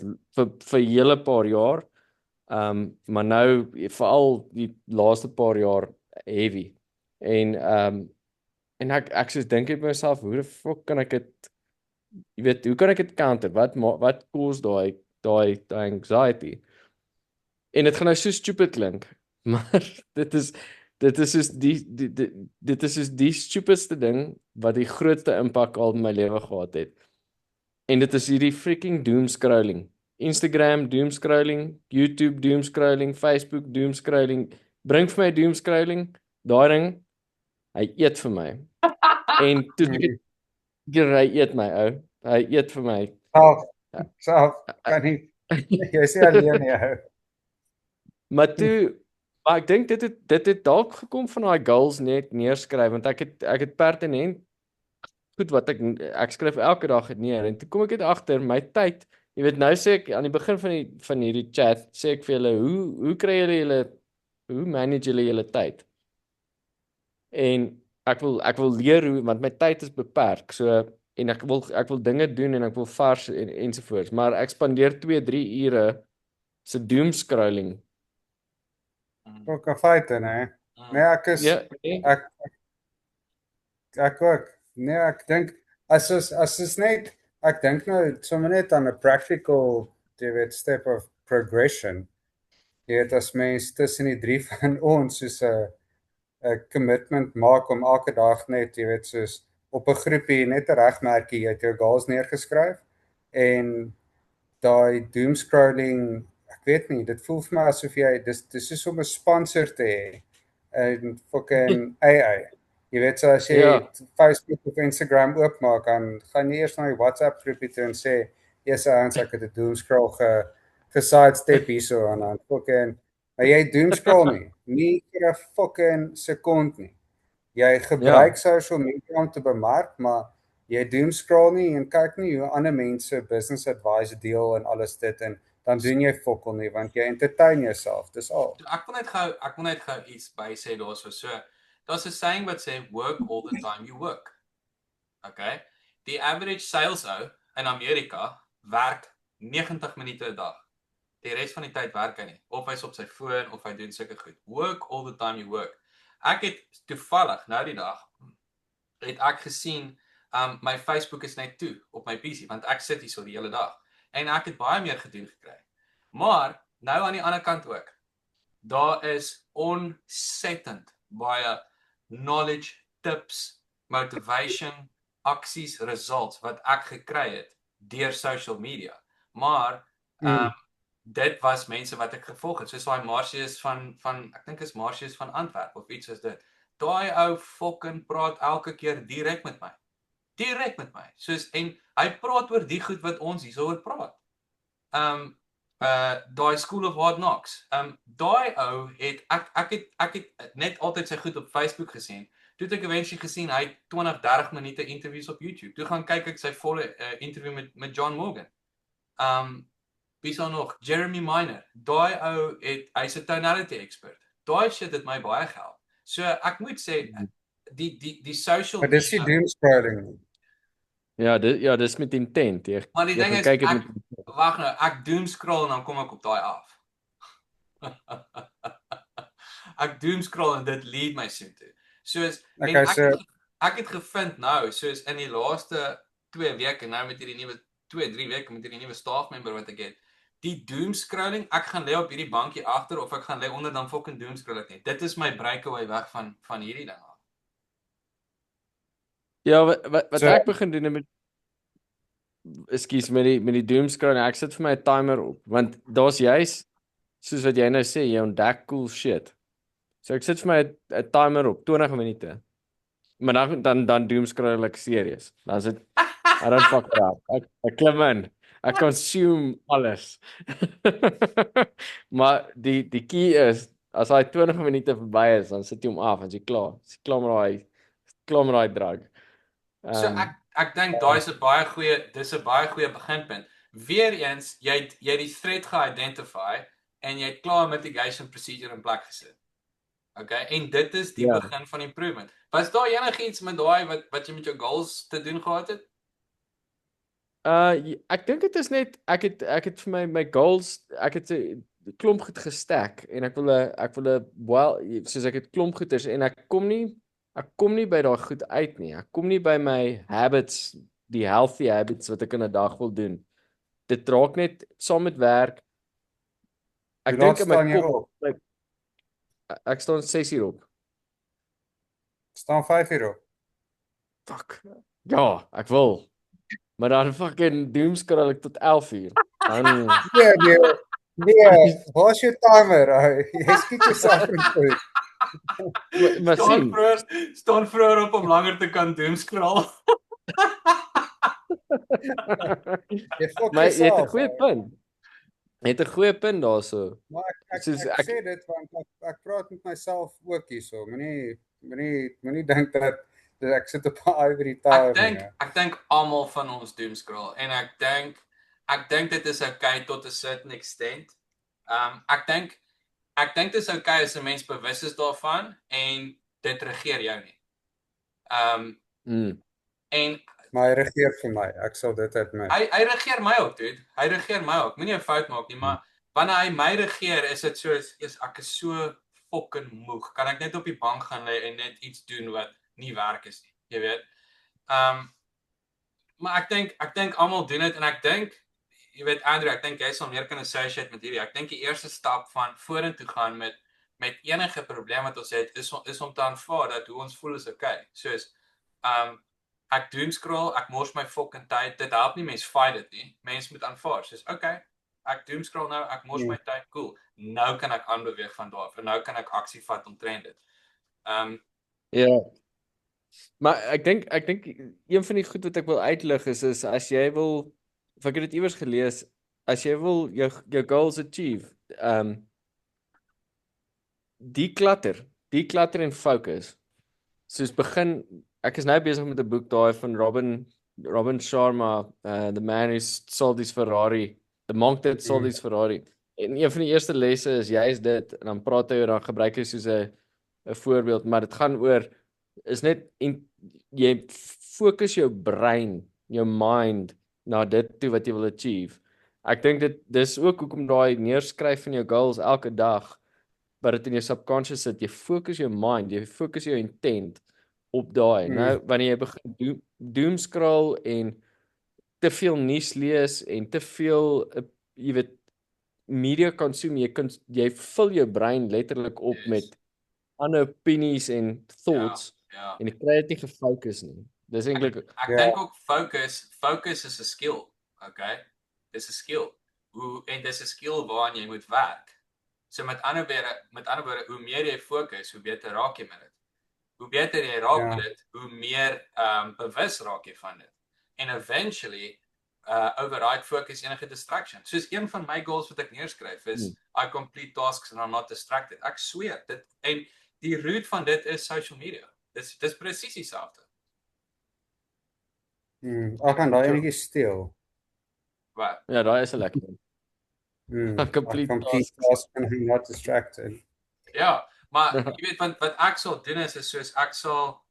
hele paar jaar. Maar nou veral die laaste paar jaar heavy. En ek soos dink ek by myself, hoe die fuck kan ek dit jy weet, hoe kan ek dit counter? Wat cause daai anxiety? En dit gaan nou so stupid klink, maar dit is soos die stupidste ding wat die grootste impak al in my lewe gehad het. En dit is hierdie freaking doomscrolling. Instagram doomscrolling, YouTube doomscrolling, Facebook doomscrolling. Bring vir my doomscrolling, daai ding, hy eet vir my. En toe hy eet my ou. Hy eet vir my. Self, kan nie. Jy sê alleen jou. Maar ek dink dit het dalk gekom van daai goals net neerskryf want ek het pertinent goed wat ek skryf elke dag neer en toe kom ek dit agter my tyd. Jy weet nou sê ek aan die begin van hierdie chat sê ek vir julle hoe manage julle julle tyd? En ek wil leer hoe want my tyd is beperk. So en ek wil dinge doen en ek wil vars ensovoorts, maar ek spandeer 2-3 ure So doom scrolling. Ook 'n feite, né? Nee, Ja, ek ook. Nee, ek dink as is net ek dink nou sommer net aan 'n practical, jy weet, step of progression. Jy weet as mens tussen die drie van ons soos 'n commitment maak om elke dag net, jy weet, soos op 'n groepie net 'n regmerkie, jy het jou goals neergeskryf en daai doom scrolling, ek weet nie, dit voel vir my asof jy dis soos om 'n sponsor te hê in fucking AI. Jy weet so as jy Ja. Facebook of Instagram oopmaak, dan gaan jy eers na die WhatsApp groepie toe en sê, "Eers ouens, ek het 'n doom scroll gesidestep hierso en dan fucking maar jy doom scroll nie vir 'n fucking sekond nie. Jy gebruik social media om te bemark, maar jy doom scroll nie en kyk nie hoe ander mense business advice deel en alles dit en dan doen jy fokol nie want jy entertain jouself. Dis al. So ek wil net gou iets by sê daarso. So daar's 'n saying wat sê work all the time you work. Okay? Die average sales ou in Amerika werk 90 minute 'n dag. Die res van die tyd werk hy nie. Of hy's op sy foon of hy doen sulke goed. Work all the time you work. Ek het toevallig nou die dag het ek gesien my Facebook is net toe op my PC want ek sit hier so die hele dag en ek het baie meer gedoen gekry. Maar nou aan die ander kant ook. Daar is ontsettend baie knowledge, tips, motivation, aksies, results wat ek gekry het deur social media. Maar dit was mense wat ek gevolg het, soos daai Marcius van ek dink is Marcius van Antwerp of iets soos dit. Daai ou fucking praat elke keer direk met my. Direk met my. Soos en hy praat oor die goed wat ons hierso oor praat. Daai School of Hard Knocks. Daai ou het ek het net altyd sy goed op Facebook gesien. Toe het ek eventually gesien hy het 20-30 minute interviews op YouTube. Toe gaan kyk ek sy volle interview met John Morgan. Wie is daar nog? Jeremy Miner. Daai ou hy's 'n tonality expert. Daai shit het my baie gehelp. So ek moet sê die social Maar dis die doom scrolling. Ja, dis met intent. Maar die ding is wag nou, ek doom scroll en dan kom ek op daai af. Ek doom scroll en dit lead my soontoe. Soos ek het gevind nou, soos in die laaste 2 weke nou met hierdie nuwe 2-3 weke met hierdie nuwe staafmember wat ek het. Die doom scrolling, ek gaan lê op hierdie bankie agter of ek gaan lê onder dan fucking doom scroll ek net. Dit is my breakaway weg van hierdie ding af. Ja, wat ek begin doen met met die doom scrolling, ek sit vir my 'n timer op want daar's juis soos wat jy nou sê, jy ontdek cool shit. So ek sit vir my 'n timer op 20 minute. Maar dan doom scroll ek serieus. Dan sit I don't fuck around. Ek klim in. Ek consume alles. Maar die key is as hy 20 minute verby is, dan sit jy hom af, dan jy klaar. Jy's klaar met daai drug. So ek dink daai is 'n baie goeie beginpunt. Weereens, jy het die threat ge-identify en jy het klaar mitigation procedure in plek gesit. Okay, en dit is die begin van improvement. Was daar enigiets met daai wat jy met jou goals te doen gehad het? Ek dink dit is net ek het vir my goals, ek het 'n klomp goed gestek en ek wil soos ek het klomp goeders en ek kom nie by daai goed uit nie. Ek kom nie by my habits, die healthy habits wat ek in 'n dag wil doen. Dit raak net saam met werk. Ek dink in my kop ek staan 6 uur op. Staan 5 uur op. Fuck. Ja, ek wil. Maar dan fucking doom scroll ek tot 11 uur. Dan Nee, waar's jou timer? Jy skiet jouself in voet. Maar staan vroeër op om langer te kan doom scroll. Maar jy het 'n goeie punt. Jy het 'n goeie punt daarso. Maar ek sê dit want ek praat met myself ook hierso. Moenie dink dat ek sit op 'n ivory tower. Ek dink almal van ons doom scroll en ek dink dit is okay tot 'n certain extent. Ek dink dit is okay as 'n mens bewus is daarvan en dit regeer jou nie. Maar hy regeer vir my. Ek sal dit admit. Hy regeer my ook, dude. Hy regeer my ook. Moenie 'n fout maak nie, maar wanneer hy my regeer, is dit soos, ek is so fucking moeg. Kan ek net op die bank gaan lê en net iets doen wat nie werk is nie, jy weet. Maar ek dink almal doen dit en ek dink, jy weet Andrew, ek dink jy sal meer kan associate met hierdie. Ek dink die eerste stap van vorentoe gaan met enige probleem wat ons het is om te aanvaar dat hoe ons voel is okay. Soos ek doomscroll, ek mors my fucking tyd. Dit help nie mense fight dit nie. Mense moet aanvaar. Soos okay, ek doomscroll nou, ek mors my tyd, cool. Nou kan ek aanbeweeg van daar af en nou kan ek aksie vat omtrent dit. Ja. Maar ek dink een van die goed wat ek wil uitlig is as jy wil, of ek het dit iewers gelees, as jy wil jou goals achieve, declutter en focus. Soos begin, ek is nou besig met 'n boek daai van Robin Sharma, The Man Who Sold His Ferrari, The Monk That Sold His Ferrari. En een van die eerste lesse is juist dit, en dan praat hy oor, dan gebruik hy soos 'n voorbeeld, maar dit gaan oor, is net, jy fokus jou brein, jou mind, na dit toe wat jy wil achieve. Ek dink dis ook hoekom daai neerskryf van jou goals elke dag, wat dit in jou subconscious sit, jy fokus jou mind, jy fokus jou intent op daai. Nou, wanneer jy begin doomscroll en te veel nuus lees en te veel, jy weet, media consume, jy vul jou brein letterlik op met ander opinies en thoughts, en jy kry dit nie gefokus nie. Dis eintlik Ek dink ook focus is 'n skill, okay? Dis 'n skill. En dis 'n skill waaraan jy moet werk. So met ander woorde, hoe meer jy fokus, hoe beter raak jy met dit. Hoe beter jy raak met dit, hoe meer bewus raak jy van dit. En eventually override focus enige distraction. Soos een van my goals wat ek neerskryf is I complete tasks and I'm not distracted. Ek sweer dit, en die root van dit is social media. Dis presies dieselfde. Ek gaan daai enetjie steel. Wat? Ja, daai is 'n lekker een. Complete task and I'm not distracted. Ja, maar jy weet wat ek sal doen is soos ek sal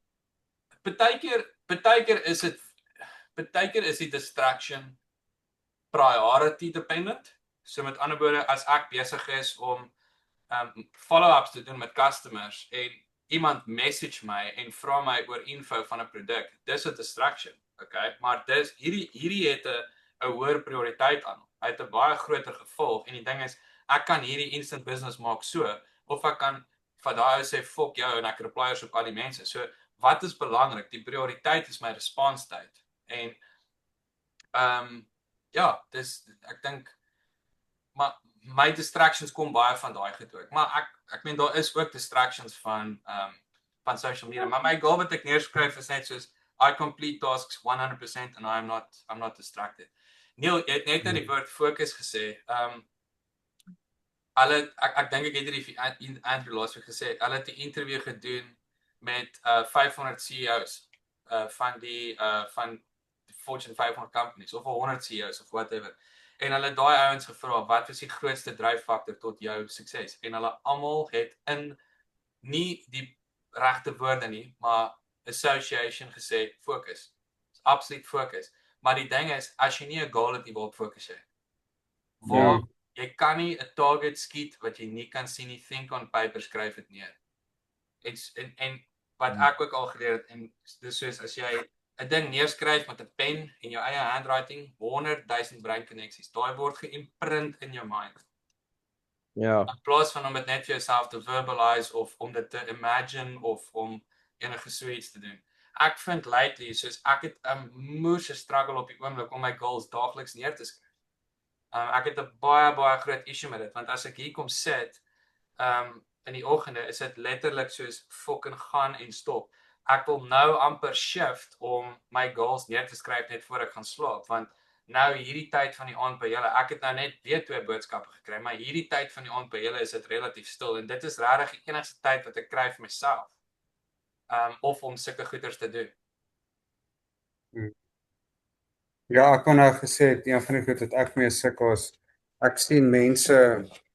partykeer is die distraction priority dependent. So met ander woorde, as ek besig is om follow-ups te doen met customers en iemand message my en vra my oor info van 'n produk, dis 'n distraction, okay? Maar hierdie het 'n hoër prioriteit aan. Hy het 'n baie groter gevolg en die ding is, ek kan hierdie instant business maak so, of ek kan van daai sê fuck jou en ek repliers op al die mense. So wat is belangrik? Die prioriteit is my response tyd. En ja, dis ek dink maar my distractions kom baie van daai goed ook. Maar ek meen daar is ook distractions van social media. Maar my goal wat ek neerskryf is net soos I complete tasks 100% and I'm not distracted. Neil, jy het net nou die woord fokus gesê. Ek dink ek het hierdie Andrew laasweek gesê, hulle het 'n interview gedoen met 500 CEOs van die Fortune 500 companies of 100 CEOs of whatever. En hulle daai ouens gevra, wat is die grootste dryffaktor tot jou sukses? En hulle almal het in nie die regte woorde nie, maar association gesê fokus. Absoluut fokus. Maar die ding is, as jy nie 'n goal het nie, waarop fokus jy? Waar jy kan nie 'n target skiet wat jy nie kan sien nie, think on paper, skryf dit neer. En wat ek ook al geleer het, en dis soos as jy 'n ding neerskryf met 'n pen en jou eie handwriting, 100,000 breinkoneksies, daai word geïmprint in jou mind. Ja. In plaas van om dit net vir jouself te verbalize of om dit te imagine of om enige so iets te doen. Ek vind lately soos ek het 'n moeë struggle op die oomblik om my goals daagliks neer te skryf. Ek het 'n baie groot issue met dit, want as ek hier kom sit in die oggende, is dit letterlik soos fucking gaan en stop. Ek wil nou amper shift om my goals neer te skryf net voor ek gaan slaap, want nou hierdie tyd van die aand by julle, ek het nou net weer 2 boodskappe gekry, maar hierdie tyd van die aand by julle is dit relatief stil en dit is regtig die enigste tyd wat ek kry vir myself. Of om sulke goeders te doen. Ja, ek kon nou gesê het, een van die goed wat ek mee sukkel is, ek sien mense,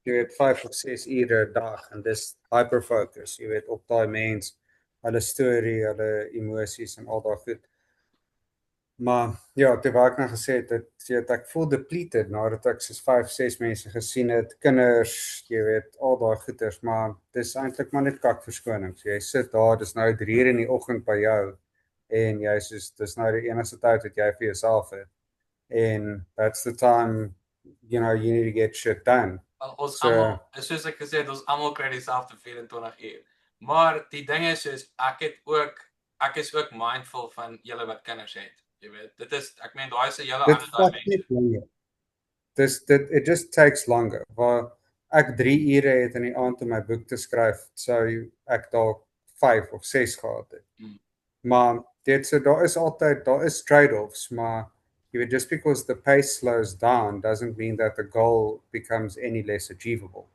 jy weet, 5 of 6 ure 'n dag en dis hyperfocus, jy weet, op daai mens, hulle storie, hulle emosies en al daai goed. Maar ja, toe waar ek nou gesê het, ek voel depleted nadat ek soos 5, 6 mense gesien het, kinders, jy weet, al daai goeters, maar dis eintlik maar net kak verskonings. Jy sit daar, dis nou 3:00 in die oggend by jou en jy soos dis nou die enigste tyd wat jy vir jouself het. En that's the time, you need to get shit done. Ons So- almal, soos ek gesê het, ons almal kry dieselfde 24 uur. Maar die ding is soos ek is ook mindful van julle wat kinders het. Jy weet, ek meen daai is 'n hele Dit ander vat dimensie. net langer. It just takes longer. Waar ek 3 ure het in die aand om my boek te skryf, sou ek dalk 5 of 6 gehad het. Maar daar is trade-offs, maar jy weet, just because the pace slows down doesn't mean that the goal becomes any less achievable.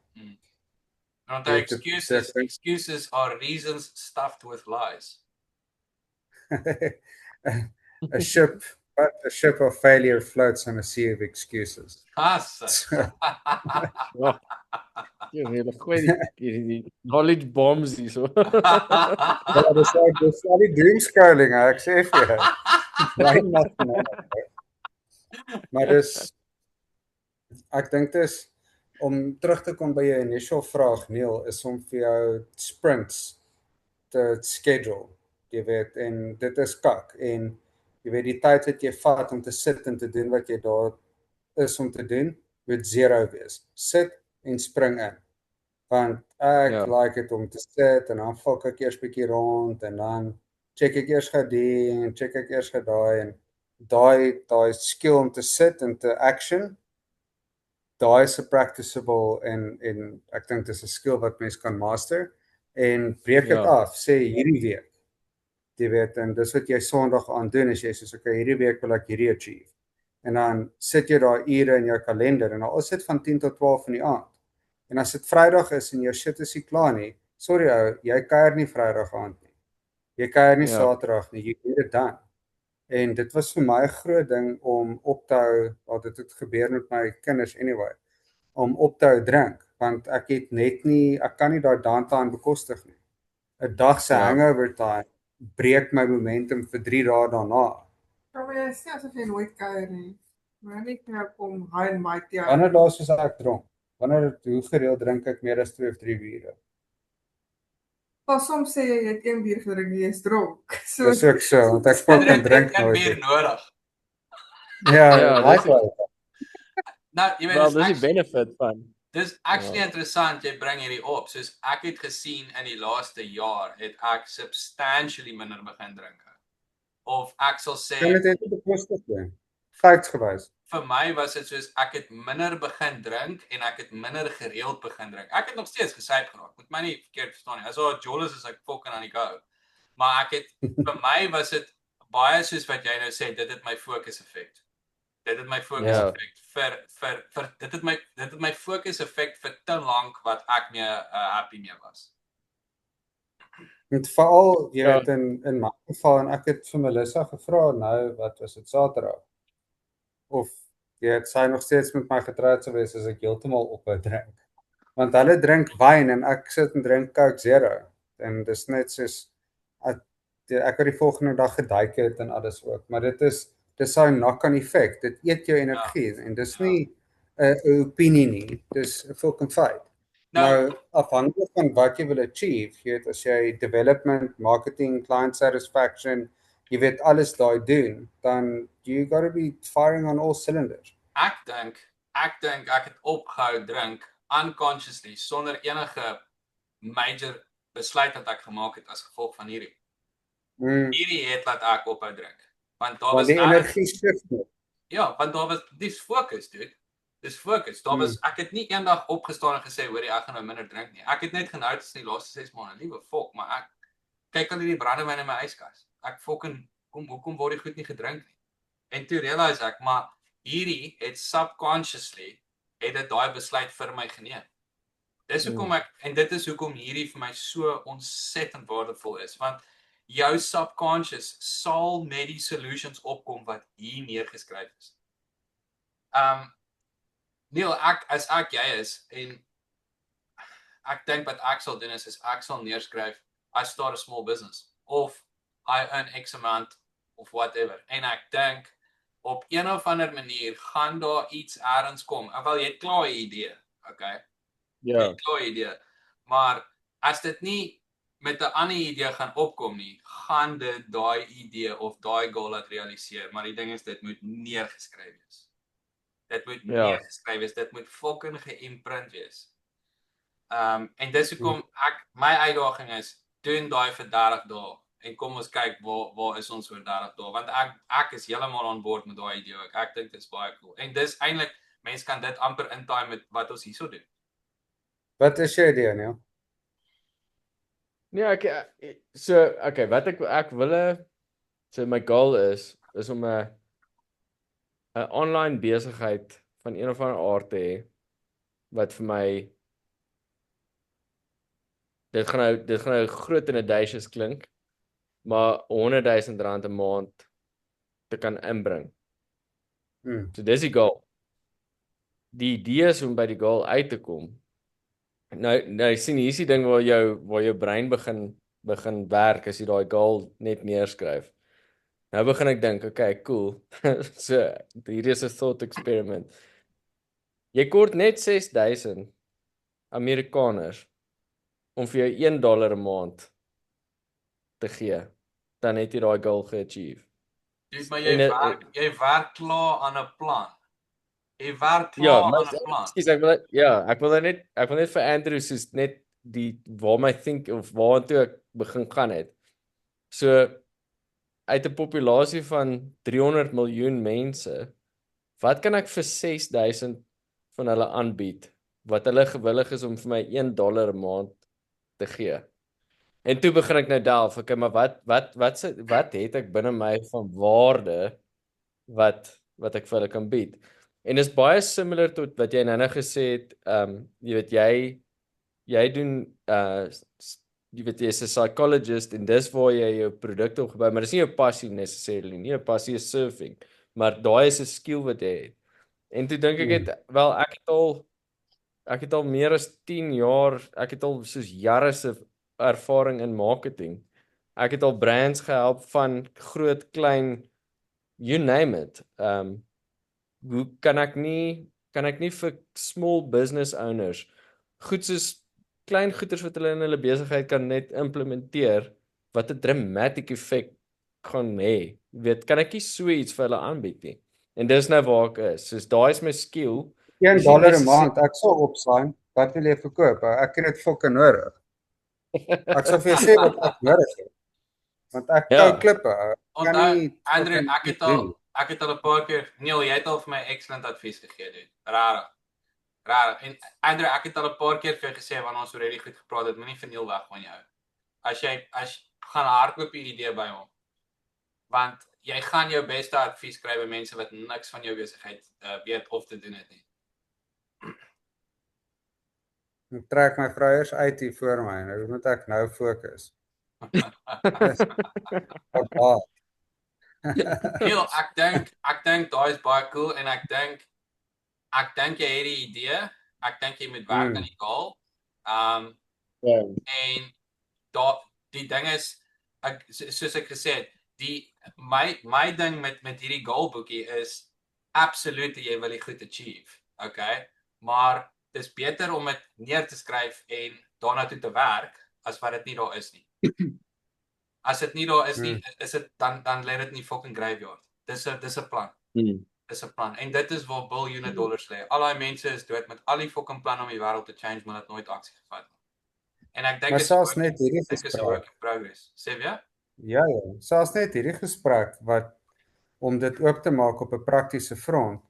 Want Ja, excuses are reasons stuffed with lies. a ship of failure floats on a sea of excuses. Jy weet, gooi die knowledge bombs hier so. Ja, dis al die doomscrolling, ek sê vir jou. Brain nag nou. Maar ek dink dis om terug te kom by jou initial vraag, Neil, is om vir jou sprints te schedule. Jy weet, en dit is kak en jy weet die tyd wat jy vat om te sit en te doen wat jy daar is om te doen, moet 0 wees. Sit en spring in. Want ek like het om te sit en dan val ek eers bietjie rond en dan check ek eers gedien en check ek eers gedaai en daai skill om te sit en te action, daai is 'n practicable en ek dink dis 'n skill wat mens kan master en breek dit af, sê hierdie week. Jy weet, en dis wat jy Sondag aan doen, is jy soos okay, hierdie week wil ek hierdie achieve. En dan sit jy daai ure in jou kalender en al is dit van 10 tot 12 in die aand. En as dit Vrydag is en jou shit is nie klaar nie, sorry ou, jy kuier nie Vrydag aand nie. Jy kuier nie Saterdag nie, jy doen dit dan. En dit was vir my 'n groot ding om op te hou, wat dit het gebeur met my kinders anyway, om op te hou drink, want ek kan nie daai downtime bekostig nie. 'n Dag se hangover time breek my momentum vir 3 dae daarna. Kom jy sê asof jy nooit kuier nie. Maar net nou kom hy en my tea. Wanneer daar soos ek dronk, hoe gereeld drink ek meer as 2 of 3 biere? Pas soms sê jy het 1 bier gedrink, jy is dronk. So dis ook so, want ek fucking drink nooit. Bier nodig. Ja, likewise. Nou, jy weet, Wel, dis die benefit van. Dis actually interessant jy bring hierdie op. Soos ek het gesien in die laaste jaar het ek substantially minder begin drink. Of ek sal sê Kan dit net bekostig wees? Feitsgewys. Vir my was dit soos ek het minder begin drink en ek het minder gereeld begin drink. Ek het nog steeds gesyp geraak. Moet my nie verkeerd verstaan nie. Aso Jolis is ek fucking aan die go. Maar ek het vir my was dit baie soos wat jy nou sê, dit het my fokus effek. Dit het my fokus effek dit het my fokus effek vir te lank wat ek mee happy mee was. En veral jy weet in my geval en ek het vir Melissa gevra nou wat was dit Saterdag? Of jy het sy nog steeds met my getroud sou wees as ek heeltemal ophou drink. Want hulle drink wyn en ek sit en drink Coke Zero en dis net soos ek het die volgende dag geduik het en alles ook, maar dis so 'n knock-on effek. Dit eet jou energie en dis nie 'n opinie nie. Dis 'n fucking feit. Nou afhangende van wat jy wil achieve, jy weet as jy development, marketing, client satisfaction, jy weet alles daai doen, dan you got to be firing on all cylinders. Ek dink ek het opgehou drink unconsciously sonder enige major besluit wat ek gemaak het as gevolg van hierdie. Hierdie het laat ek ophou drink. Want daar was die energie shift net. Ja, want daar was dis fokus, dude. Dis fokus. Daar was ek het nie eendag opgestaan en gesê hoor ek gaan nou minder drink nie. Ek het net genoteer in die laaste 6 maande, liewe fok, maar ek kyk al hierdie brandewyn in my yskas. Ek fucking hoekom word die goed nie gedrink nie. En toe realize ek maar hierdie het subconsciously het dit daai besluit vir my geneem. Dis hoekom en dit is hoekom hierdie vir my so ontsettend waardevol is, want jou subconscious sal net die solutions opkom wat hier neergeskryf is. Neil, as ek jy is en ek dink wat ek sal doen is ek sal neerskryf I start a small business of I earn X amount of whatever. En ek dink op een of ander manier gaan daar iets ergens kom. Wel jy het klaar 'n idee, okay? Ja. Jy het klaar 'n idee. Maar as dit nie met 'n ander idee gaan opkom nie, gaan dit daai idee of daai goal laat realiseer, maar die ding is dit moet neergeskryf wees. Dit moet neergeskryf wees, dit moet fucking geïmprint wees. En dis hoekom my uitdaging is, doen daai vir 30 dae en kom ons kyk waar is ons oor 30 dae, want ek is heeltemal aan boord met daai idee ook. Ek dink dit is baie cool. En dis eintlik mense kan dit amper intime met wat ons hierso doen. Wat is jou idee, Neil? Nee, okay, wat ek wil so my goal is om 'n online besigheid van een of ander aard te hê wat vir my dit gaan nou groot en audacious klink, maar R100,000 'n maand te kan inbring. So dis die goal. Die idee is om by die goal uit te kom. Nou sien hier is die ding waar jou brein begin werk as jy daai goal net neerskryf. Nou begin ek dink, okay, cool. So hier is 'n thought experiment. Jy kort net 6,000 Amerikaners om vir jou $1 'n maand te gee, dan het jy daai goal geachieve. Dus maar jy werk klaar aan 'n plan. Jy werk klaar aan 'n plan. Ekskuus, ek wil net vir Andrew soos net die waar my think of waartoe ek begin gaan het. So uit 'n populasie van 300 miljoen mense, wat kan ek vir 6,000 van hulle aanbied wat hulle gewillig is om vir my $1 'n maand te gee? En toe begin ek nou delf, okay, maar wat het ek binne my van waarde wat ek vir hulle kan bied? En is baie similar tot wat jy nou gesê het, jy weet jy doen jy weet jy is 'n psychologist en dis waar jy jou produkte opgebou, maar dis nie jou passie necessarily nie. Jou passie is surfing, maar daai is 'n skill wat jy het. En toe dink ek ek het al meer as 10 jaar, ek het al soos jare se ervaring in marketing. Ek het al brands gehelp van groot, klein, you name it. Hoe kan ek nie vir small business owners goed soos klein goeders wat hulle in hulle besigheid kan net implementeer wat 'n dramatic effek gaan hê. Jy weet, kan ek nie so iets vir hulle aanbied nie. En dis nou waar ek is. Soos daai is my skill. $1 'n maand, ek sal opsign. Wat wil jy verkoop? Ek het dit fucking nodig. Ek sal vir jou sê wat ek nodig het. Want ek kou klippe. Andrew, ek het al 'n paar keer, Neil, jy het al vir my excellent advies gegee, dude. Rarig. En Andrew, ek het al 'n paar keer vir jou gesê wanneer ons oor hierdie goed gepraat het, moenie vir Neil weg van jou. As gaan hardloop die idee by hom. Want jy gaan jou beste advies kry by mense wat niks van jou besigheid weet of te doen het nie. Ek trek my vrouers uit hier voor my. Nou moet ek nou fokus. Neil, ek dink daai is baie cool en ek dink jy het die idee. Ek dink jy moet werk aan die goal. En die ding is soos ek gesê het, my ding met hierdie goal boekie is absoluut jy wil dit goed achieve. Okay? Maar dis beter om dit neer te skryf en daarna toe te werk as wat dit nie daar is nie. As dit nie daar is nie, is dit dan lê dit nie fucking graveyard. Dis 'n plan. Dis 'n plan. En dit is waar biljoene dollars lê. Al daai mense is dood met al die fucking planne om die wêreld te change, maar het nooit aksie gevat nie. En ek dink dit is net hierdie gesprek. Progress. Sê jy? Ja, selfs net hierdie gesprek wat om dit oop te maak op 'n praktiese front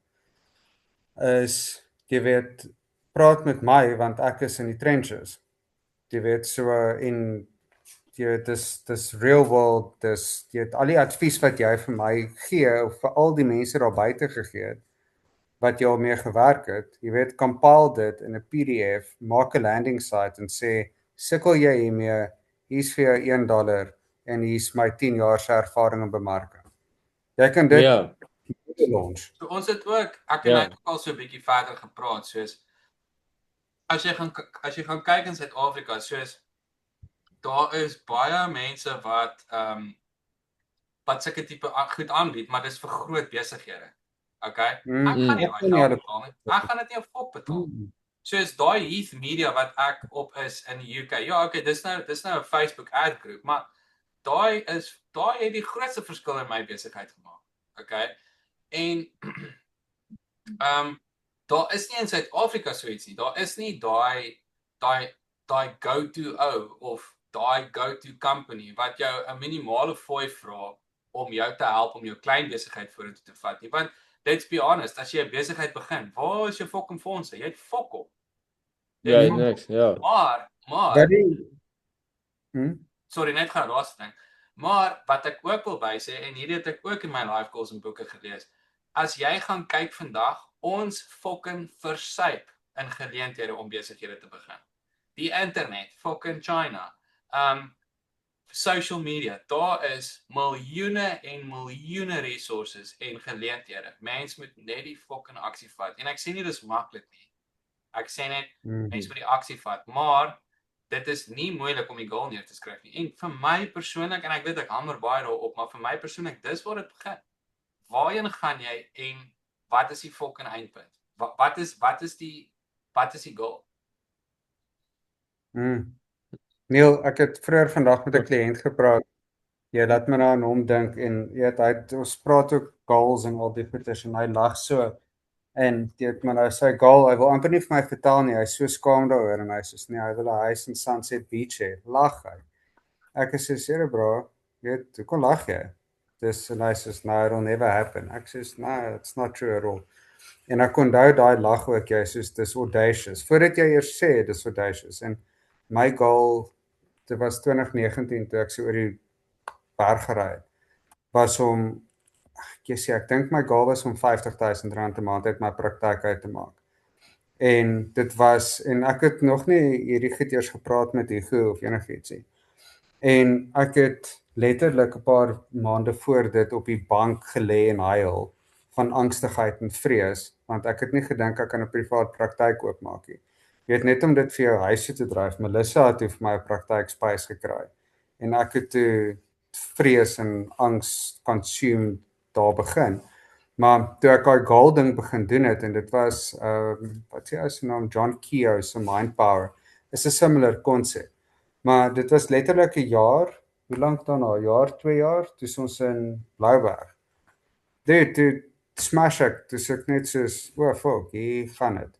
is, jy weet, praat met my want ek is in die trenches. Jy weet, so en jy weet dis real world, jy weet al die advies wat jy vir my gee of vir al die mense daar buite gegee het wat jy al mee gewerk het, jy weet, compile dit in 'n PDF, maak 'n landing site en sê sukkel jy hiermee, hier's vir jou $1 en hier's my 10 jaar se ervaring in bemarking. Jy kan dit launch. So ons het ook, ek en hy het ook al so 'n bietjie verder gepraat, soos as jy gaan kyk in Suid-Afrika, soos daar is baie mense wat wat sulke tipe goed aanbied, maar dis vir groot besighede. Okay? Ek Mm. gaan nie Ek daai kan nie geld hulle- betaal nie. Ek gaan dit nie 'n fok betaal. Mm. Soos daai Heath Media wat ek op is in die UK. Ja, okay, dis nou 'n Facebook ad groep, maar daai het die grootste verskil in my besigheid gemaak. Okay? En daar is nie in Suid-Afrika so iets nie. Daar is nie daai go-to of daai go-to company wat jou 'n minimale fooi vra om jou te help om jou klein besigheid vorentoe te vat nie. Want let's be honest, as jy 'n besigheid begin, waar is jou fucking fondse? Jy het fok op. Ja, niks, ja. Maar Wat die sorry, net gaan laaste ding. Maar wat ek ook wil bysê en hierdie het ek ook in my life goals en boeke gelees. As jy gaan kyk vandag, ons fucking versuip in geleenthede om besighede te begin. Die internet, fucking China. Social media, daar is miljoene en miljoene resources en geleenthede. Mens moet net die fucking aksie vat. En ek sê nie dis maklik nie. Ek sê net mens moet die aksie vat, maar dit is nie moeilik om die goal neer te skryf nie. En vir my persoonlik, en ek weet ek hamer baie daarop, maar vir my persoonlik, dis waar dit begin. Waarheen gaan jy en wat is die fucking eindpunt? Wat is die goal? Neil, ek het vroeër vandag met 'n kliënt gepraat. Jy laat my nou aan hom dink en jy weet ons praat ook goals en al die goeders en hy lag so. En jy weet maar nou sy goal, hy wil amper nie vir my vertel nie. Hy's so skaam daaroor en hy sê nee, hy wil 'n huis in Sunset Beach hê. Lag hy. Ek sê seker bro, jy weet, hoekom lag jy? Dis en hy sê no, it'll never happen. Ek sê no, it's not true at all. En ek onthou daai lag ook, jy sê dis audacious. Voordat jy eers sê dis audacious en my goal dit was 2019 toe ek so oor die berg gery het, was om ek dink my goal was om R50,000 'n maand uit my praktyk uit te maak. En dit was en ek het nog nie hierdie goed eers gepraat met Hugo of enigiets nie. En ek het letterlik 'n paar maande voor dit op die bank gelê en huil van angstigheid en vrees, want ek het nie gedink ek kan 'n privaat praktyk oopmaak nie. Jy weet net om dit vir jou huis te dryf. Melissa het vir my 'n praktyk space gekry. En ek het toe vrees en angs consumed daar begin. Maar toe ek daai goal ding begin doen het en dit was wat sê hy se naam John Keogh se Mind Power. Is 'n similar konsep. Maar dit was letterlik 'n jaar, hoe lank daarna? Jaar, 2 jaar, toe ons in Blouberg. Dit smash ek, dis ek net soos, o fuck, hier gaan dit.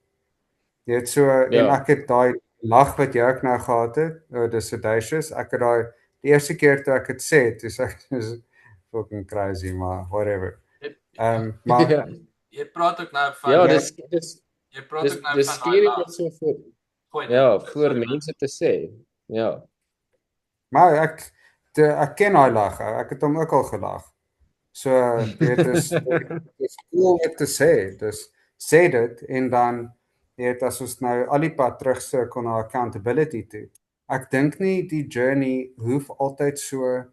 Jy het so en ek het daai lag wat jy ook nou gehad het, dis audacious. Ek het daai die eerste keer toe ek dit sê, toe sê ek dis fucking crazy, maar whatever. Maar jy praat ook nou van Ja, dis jy praat ook nou dis van skeer dit so voor mense te sê. Ja. Maar ek ken daai lag. Ek het hom ook al gelag. So dit is cool om te sê. Dus sê dit en dan weet as ons nou al die pad terugsirkel na accountability toe. Ek dink nie die journey hoef altyd so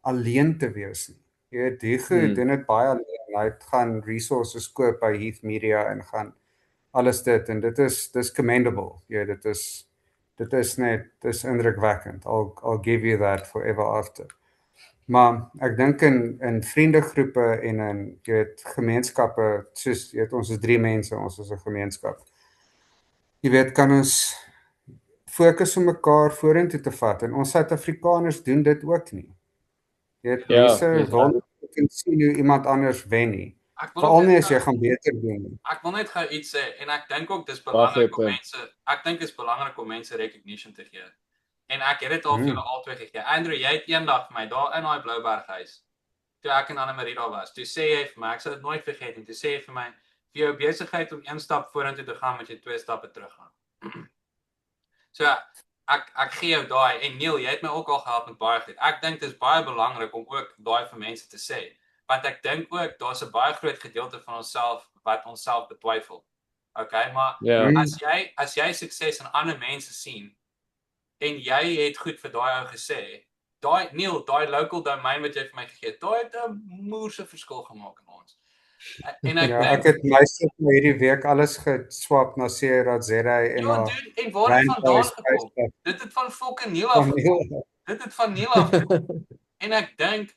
alleen te wees nie. Jy weet, Hugo doen dit baie alleen. Hy gaan resources koop by Heath Media en gaan alles dit en dit is commendable. Ja, dit is net dis indrukwekkend. I'll give you that forever after. Maar ek dink in vriendegroepe en in jy weet gemeenskappe, soos jy weet ons is 3 mense, ons is 'n gemeenskap. Jy weet kan ons fokus om mekaar vorentoe te vat en ons Suid-Afrikaners doen dit ook nie. Jy weet mense wil nie sien hoe iemand anders wen nie. Veral nie as jy gaan beter doen nie. Ek wil net gou iets sê en ek dink ook dis belangrik om mense recognition te gee. En ek het dit al vir julle albei gegee. Andrew, jy het eendag vir my daar in daai Blouberghuis, toe ek en Anne Marie daar was, toe sê jy vir my, ek sal dit nooit vergeet nie, toe sê jy vir my, vir jou besigheid om 1 stap vorentoe te gaan, moet jy 2 stappe terug gaan. So, ek gee jou daai, en Neil, jy het my ook al gehelp met baie goed. Ek dink dit is baie belangrik om ook daai vir mense te sê, want ek dink ook, daar's 'n baie groot gedeelte van onsself, wat onsself betwyfel. Okay, maar as jy sukses in ander mense sien, en jy het goed vir daai ou gesê, Neil, daai local domain wat jy vir my gegee het, daai het 'n moerse verskil gemaak in ons. En ek het myself hierdie week alles geswap na C.za en na en waar het vandaan gekom? Dit het van fucking Neil af gekom. Dit het van Neil af gekom. En ek dink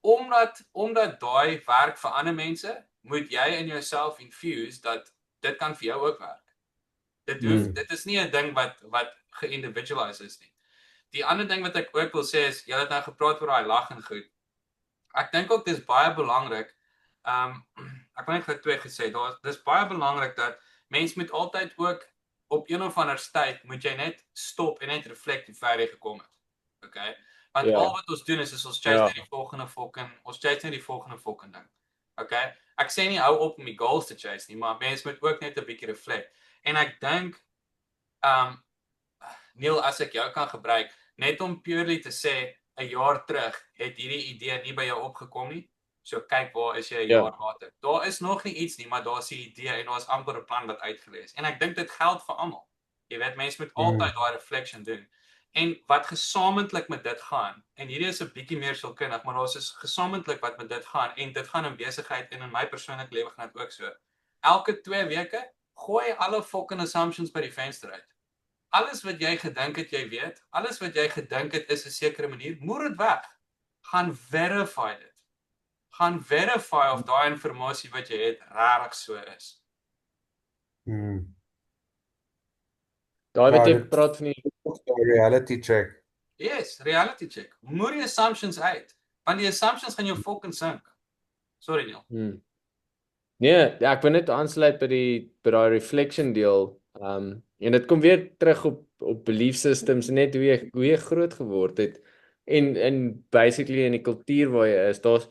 omdat daai werk vir ander mense, moet jy in jouself infuse dat dit kan vir jou ook werk. Dit is nie 'n ding wat ge-individualize is nie. Die ander ding wat ek ook wil sê is, jy het nou gepraat oor daai lag en goed. Ek dink ook dis baie belangrik. Ek wil net gou twee gesê, dis baie belangrik dat mens moet altyd ook op een of ander tyd moet jy net stop en net reflect hoe ver jy gekom het. Okay? Want al wat ons doen is ons chase net die volgende fucking ding. Okay? Ek sê nie hou op om die goals te chase nie, maar mens moet ook net 'n bietjie reflect. En ek dink Neil, as ek jou kan gebruik, net om purely te sê 'n jaar terug het hierdie idee nie by jou opgekom nie. So kyk waar is jy 'n jaar later. Daar is nog nie iets nie, maar daar's 'n idee en daar's amper 'n plan wat uitgelees. En ek dink dit geld vir almal. Jy weet, mense moet altyd daai reflection doen. En wat gesamentlik met dit gaan, en hierdie is 'n bietjie meer sielkundig, maar daar's is gesamentlik wat met dit gaan, en dit gaan in besigheid en in my persoonlike lewe gaan dit ook so. Elke 2 weke, gooi alle fucking assumptions by die venster uit. Alles wat jy gedink het jy weet, alles wat jy gedink het is 'n sekere manier, moer dit weg. Gaan verify dit. Gaan verify of daai inligting wat jy het regtig so is. Daai wat jy praat van die reality check. Yes, reality check. Moer die assumptions uit, want die assumptions gaan jou fucking sink. Sorry Neil. Nee, ek wil net aansluit by daai reflection deel. En dit kom weer terug op belief systems, net hoe jy groot geword het en basically in die kultuur waar jy is. Daar's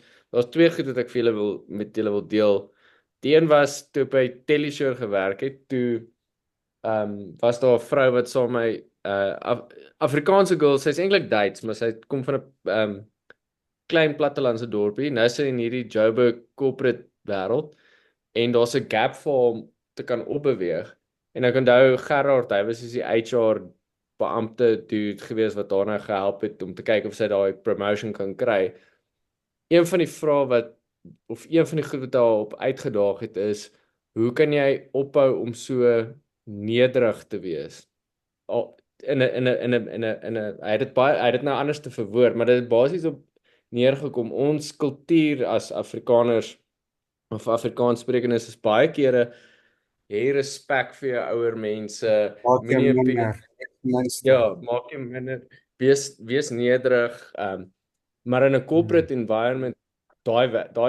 twee goed wat ek vir julle met julle wil deel. Die een was toe by Teleshore gewerk het, toe was daar 'n vrou wat saam my Afrikaanse girl, sy's eintlik Duits, maar sy kom van 'n klein plattelandse dorpie. Nou is sy in hierdie Joburg corporate wêreld en daar's 'n gap vir hom te kan opbeweeg. En ek onthou Gerard, hy was soos die HR beampte dude gewees wat haar nou gehelp het om te kyk of sy daai promotion kan kry. Een van die vrae een van die goed wat haar op uitgedaag het is, hoe kan jy ophou om so nederig te wees? Hy het dit nou anders te verwoord, maar dit het basies op neergekom, ons kultuur as Afrikaners of Afrikaanssprekendes is baie kere hê respek vir jou ouer mense, maak jy minder, wees nederig, maar in 'n corporate environment, daai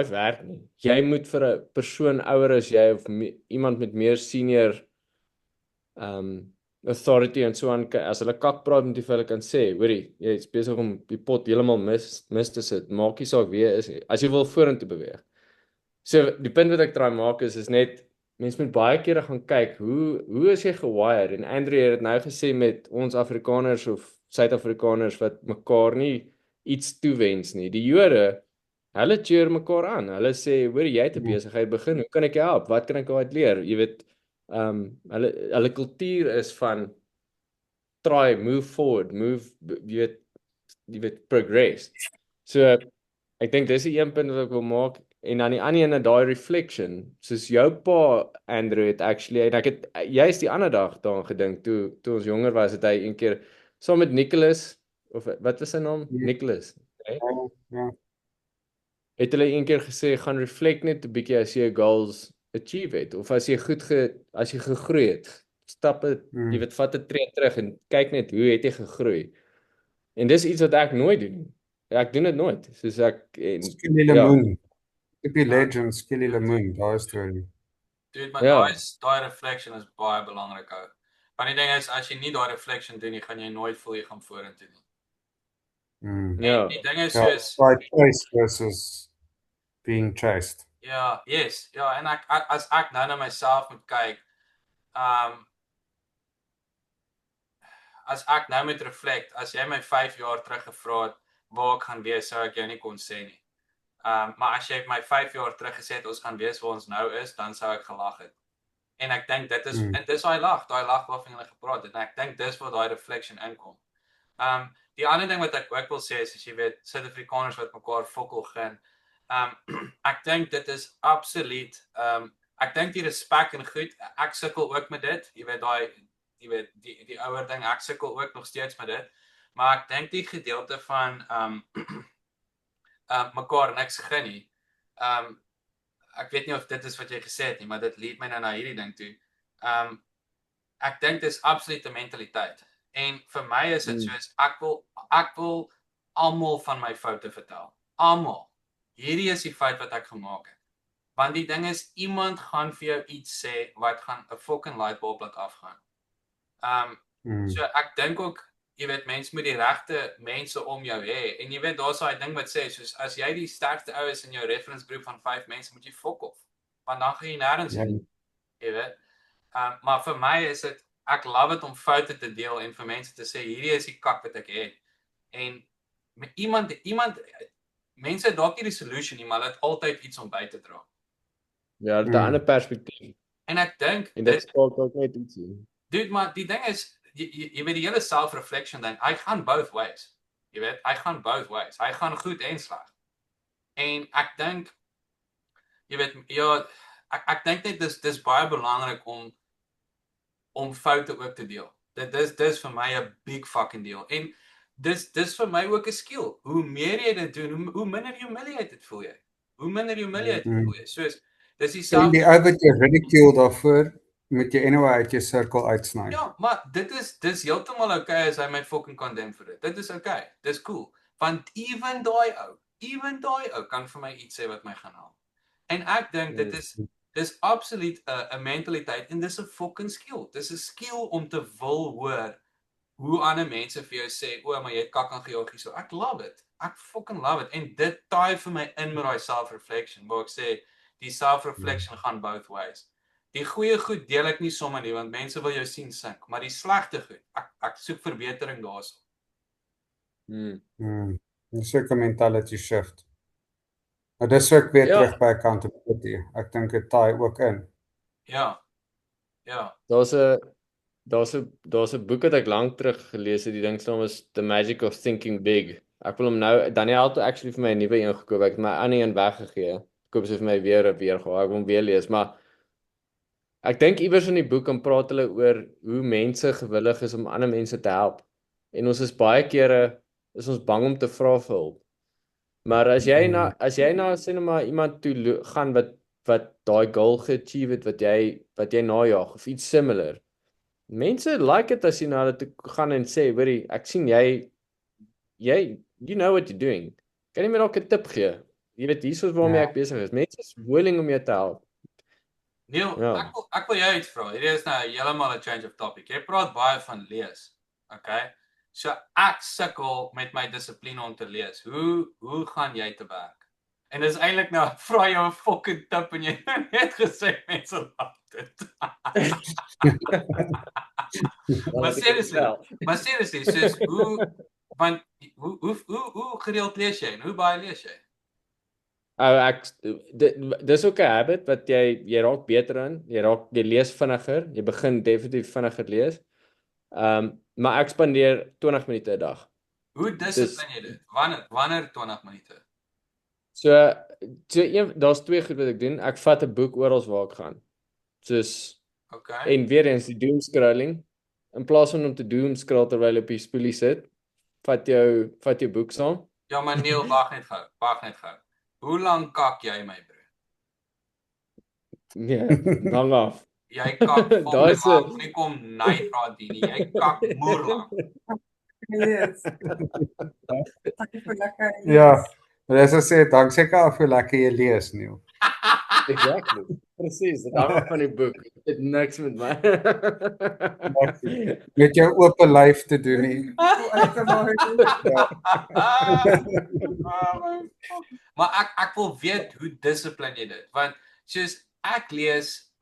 werk nie. Jy moet vir 'n persoon ouer as jy of iemand met meer senior authority en so aan, as hulle kak praat, moet jy vir hulle kan sê, hoorie, jy is besig om die pot heeltemal mis te sit, maak nie saak wie is, as jy wil vorentoe beweeg. So, die punt wat ek try maak is net, mense moet baie kere gaan kyk, hoe is jy gewired? En Andrew het dit nou gesê met ons Afrikaners of Suid-Afrikaners wat mekaar nie iets toewens nie. Die Jode, hulle cheer mekaar aan. Hulle sê, hoor jy het 'n besigheid begin, hoe kan ek jou help? Wat kan ek uit leer? Jy weet, hulle kultuur is van try, move forward, jy weet progress. So, ek dink dis die een punt wat ek wil maak. En dan die ander ene, daai reflection, soos jou pa, Andrew, het actually, en ek het juist die ander dag daaraan gedink, toe ons jonger was, het hy een keer, saam met Nicholas, of wat was sy naam? Nicholas, het hulle een keer gesê, gaan reflect net 'n bietjie as jy goals achieve het, of as jy gegroei het, stap het, jy weet, vat 'n tree terug en kyk net, hoe het jy gegroei? En dis iets wat ek nooit doen. Ek doen dit nooit, soos Skilly Lemoon. Tippie Legends, Skilly Lemoon, daai storie. Dude, maar daai reflection is baie belangrik ou. Want die ding is, as jy nie daai reflection doen nie, gaan jy nooit voel jy gaan vorentoe nie. Die ding is soos choice versus being chased. Ja, yes. Ja, en as ek nou na myself moet kyk, as ek nou met reflect, as jy my 5 jaar terug gevra het waar ek gaan wees, sou ek jou nie kon sê nie. Maar as jy my 5 jaar terug gesê het ons gaan wees waar ons nou is, dan sou ek gelag het. En ek dink dit is en dis daai lag waarvan jy gepraat het. En ek dink dis waar daai reflection inkom. Die ander ding wat ek ook wil sê is, as jy weet, Suid-Afrikaners wat mekaar fokol gaan. Ek dink dit is absoluut ek dink die respek en goed, ek sukkel ook met dit. Jy weet die ouer ding, ek sukkel ook nog steeds met dit. Maar ek dink die gedeelte van mekaar niks gun nie. Ek weet nie of dit is wat jy gesê het nie, maar dit lead my nou na hierdie ding toe. Ek dink dis absolute mentaliteit. En vir my is dit soos ek wil almal van my foute vertel. Almal. Hierdie is die fout wat ek gemaak het. Want die ding is iemand gaan vir jou iets sê wat gaan 'n fucking lightbulb laat afgaan. So ek dink ook jy weet mense moet die regte mense om jou hê en jy weet daar's daai ding wat sê soos as jy die sterkste ou is in jou reference groep van 5 mense moet jy fok off want dan gaan jy nêrens heen. Jy weet. Maar vir my is dit ek love dit om foute te deel en vir mense te sê hierdie is die kak wat ek het. En iemand mense dalk nie die solution nie, maar dit altyd iets om by te dra. Ja, dit 'n ander perspektief. En ek dink En dit spreek ook net ietsie. Dude, maar die ding is jy weet die hele self-reflection ding, hy gaan both ways. Jy weet, hy gaan both ways. Hy gaan goed en sleg. En ek dink jy weet ja, ek dink net dis baie belangrik om foute ook te deel. Dis vir my 'n big fucking deal. En dis vir my ook 'n skill. Hoe meer jy dit doen, hoe minder humiliated voel jy. Hoe minder humiliated voel jy. Soos dis En die ou wat jy ridicule daarvoor moet jy anyway uit jou sirkel uitsny. Ja, maar dis heeltemal okay as hy my fucking condemn vir dit. Dit is okay. Dis cool. Want even daai ou kan vir my iets sê wat my gaan help. En ek dink dit dis absoluut 'n mentaliteit en dis 'n fucking skill. Dis 'n skill om te wil hoor hoe ander mense vir jou sê, "O, maar jy het kak aan gejaag hierso." Ek love it. Ek fucking love it. En dit taai vir my in met daai self-reflection, waar ek sê die self-reflection gaan both ways. Die goeie goed deel ek nie sommer nie want mense wil jou sien sink, maar die slegte goed, ek soek verbetering daarso. Dis 'n mentality shift. Nou dis ook weer terug by accountability. Ek dink dit taai ook in. Ja. Daar's 'n boek wat ek lank terug gelees het. Die ding se naam is The Magic of Thinking Big. Ek wil hom nou Daniel het actually vir my 'n nuwe een gekoop. Ek het my ander een weggegee. Koop sy vir my weer gehou. Ek wil hom weer lees, maar ek dink iewers in die boek kan praat hulle oor hoe mense gewillig is om ander mense te help. En ons is baie kere is ons bang om te vra vir hulp. Maar as jy na sê net maar iemand toe gaan wat daai goal ge-achieve het wat jy najag of iets similar. Mense like dit as jy na hulle toe gaan en sê, hoorie, ek sien jy you know what you're doing. Kan jy my dalk 'n tip gee? Jy weet hier is waarmee ek besig is. Mense is willing om jou te help. Neil, ek wil jou iets vra. Hierdie is nou heeltemal 'n change of topic. Jy praat baie van lees. Okay? So ek sukkel met my dissipline om te lees. Hoe gaan jy te werk? En dis eintlik nou vra jou 'n fucking tip en jy het net gesê mense laat dit. Maar seriously, soos hoe gereeld lees jy en hoe baie lees jy? Dis ook 'n habit wat jy raak beter in. Jy lees vinniger. Jy begin definitief vinniger lees. Maar ek spandeer 20 minute 'n dag. Hoe dissipline jy dit? Wanneer 20 minute? So daar's twee goed wat ek doen. Ek vat 'n boek oral waar ek gaan. Soos en weer eens die doom scrolling. In plaas van om te doom scroll terwyl jy op die spoelie sit, vat jou boek saam. Ja, maar Neil, wag net gou. Hoe lank kak jy my bro? Nee, lang af. Jy kak vol nie kom naaipraat nie. Jy kak moerlang. Yes. Dankie vir lekker. Ja, dis sê dank seker af hoe lekker jy lees, Neil. Exactly. Presies, dit hang af van die boek. Dit het niks met my. Met jou oop lyf te doen nie. Maar ek wil weet hoe dissipline jy dit, want soos ek lees,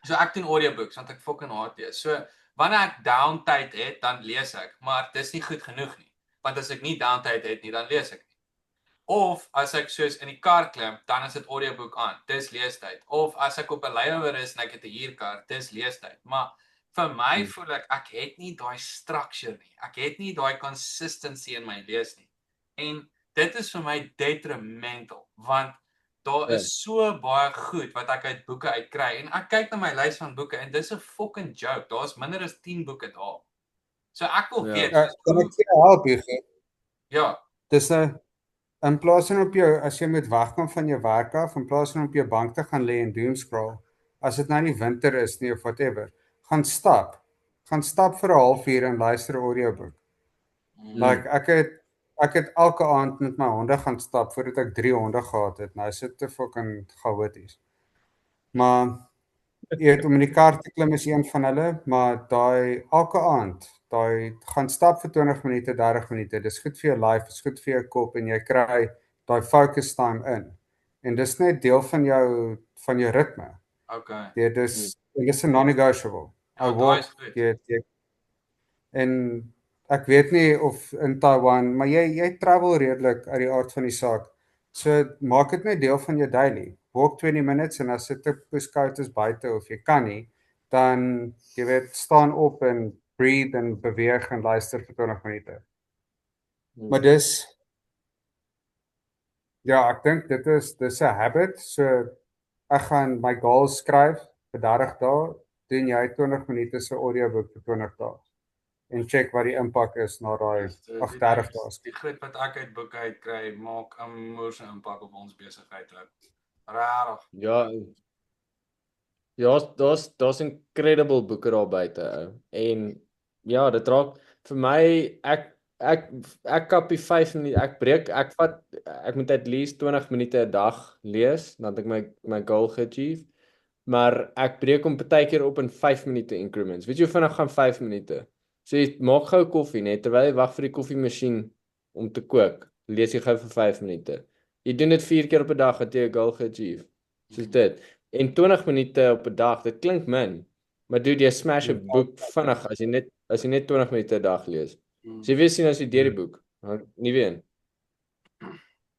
so ek doen audiobooks want ek fucking haat lees. So wanneer ek downtyd het, dan lees ek, maar dis nie goed genoeg nie. Want as ek nie downtyd het nie, dan lees ek nie. Of as ek soos in die kar klim, dan is dit audioboek aan. Dis leestyd. Of as ek op 'n layover is en ek het 'n huurkar, dis leestyd. Maar vir my voel ek het nie daai structure nie. Ek het nie daai consistency in my lees nie. En dit is vir my detrimental, want daar is so baie goed wat ek uit boeke uitkry en ek kyk na my lys van boeke en dis 'n fucking joke. Daar's minder as 10 boeke daar. So ek wil weet, kan ek jou help hier? Ja. Dis 'n in plaas van op jou as jy moet wegkom van jou werk af, in plaas van op jou bank te gaan lê en doomscroll, as dit nou nie winter is nie of whatever, gaan stap. Gaan stap vir 'n halfuur en luister 'n audioboek. Like ek het elke aand met my honde gaan stap voordat ek 3 honde gehad het. Nou is dit te fucking chaoties. Maar jy weet om in die kar te klim is een van hulle, maar daai elke aand, daai gaan stap vir 20 minute, 30 minute. Dis goed vir jou lyf, dis goed vir jou kop en jy kry daai focus time in. En dis net deel van jou ritme. Okay. Dis 'n non-negotiable. Ja, I daai walk, is goed. jy en ek weet nie of in Taiwan, maar jy travel redelik uit die aard van die saak. So maak dit net deel van jou daily. Walk 20 minutes en as dit 'n pushcart is buite of jy kan nie, dan jy weet staan op en breathe en beweeg en luister vir 20 minute. Maar ja, ek dink dis 'n habit. So ek gaan my goals skryf vir 30 dae, doen jy 20 minute se audioboek vir 20 dae. En check wat die impak is na daai 30 dae. Die goed wat ek uit boeke uit kry, maak 'n moeëse impak op ons besigheid ook. Rarig. Ja, daar's incredible boeke daar buite. En ja, dit raak vir my ek kap die 5 minute, ek moet at least 20 minute 'n dag lees, dan het ek my goal geachieve. Maar ek breek hom partykeer op in 5 minute increments. Weet jy hoe vinnig gaan 5 minute? So jy maak gou koffie net terwyl jy wag vir die koffiemasjien om te kook. Lees jy gou vir 5 minute. Jy doen dit 4 keer op 'n dag het jy 'n goal geachieve. Soos dit. En 20 minute op 'n dag, dit klink min, maar jy smash 'n boek vinnig as jy net 20 minute 'n dag lees. So jy weet sien as jy deur die boek, nie weet.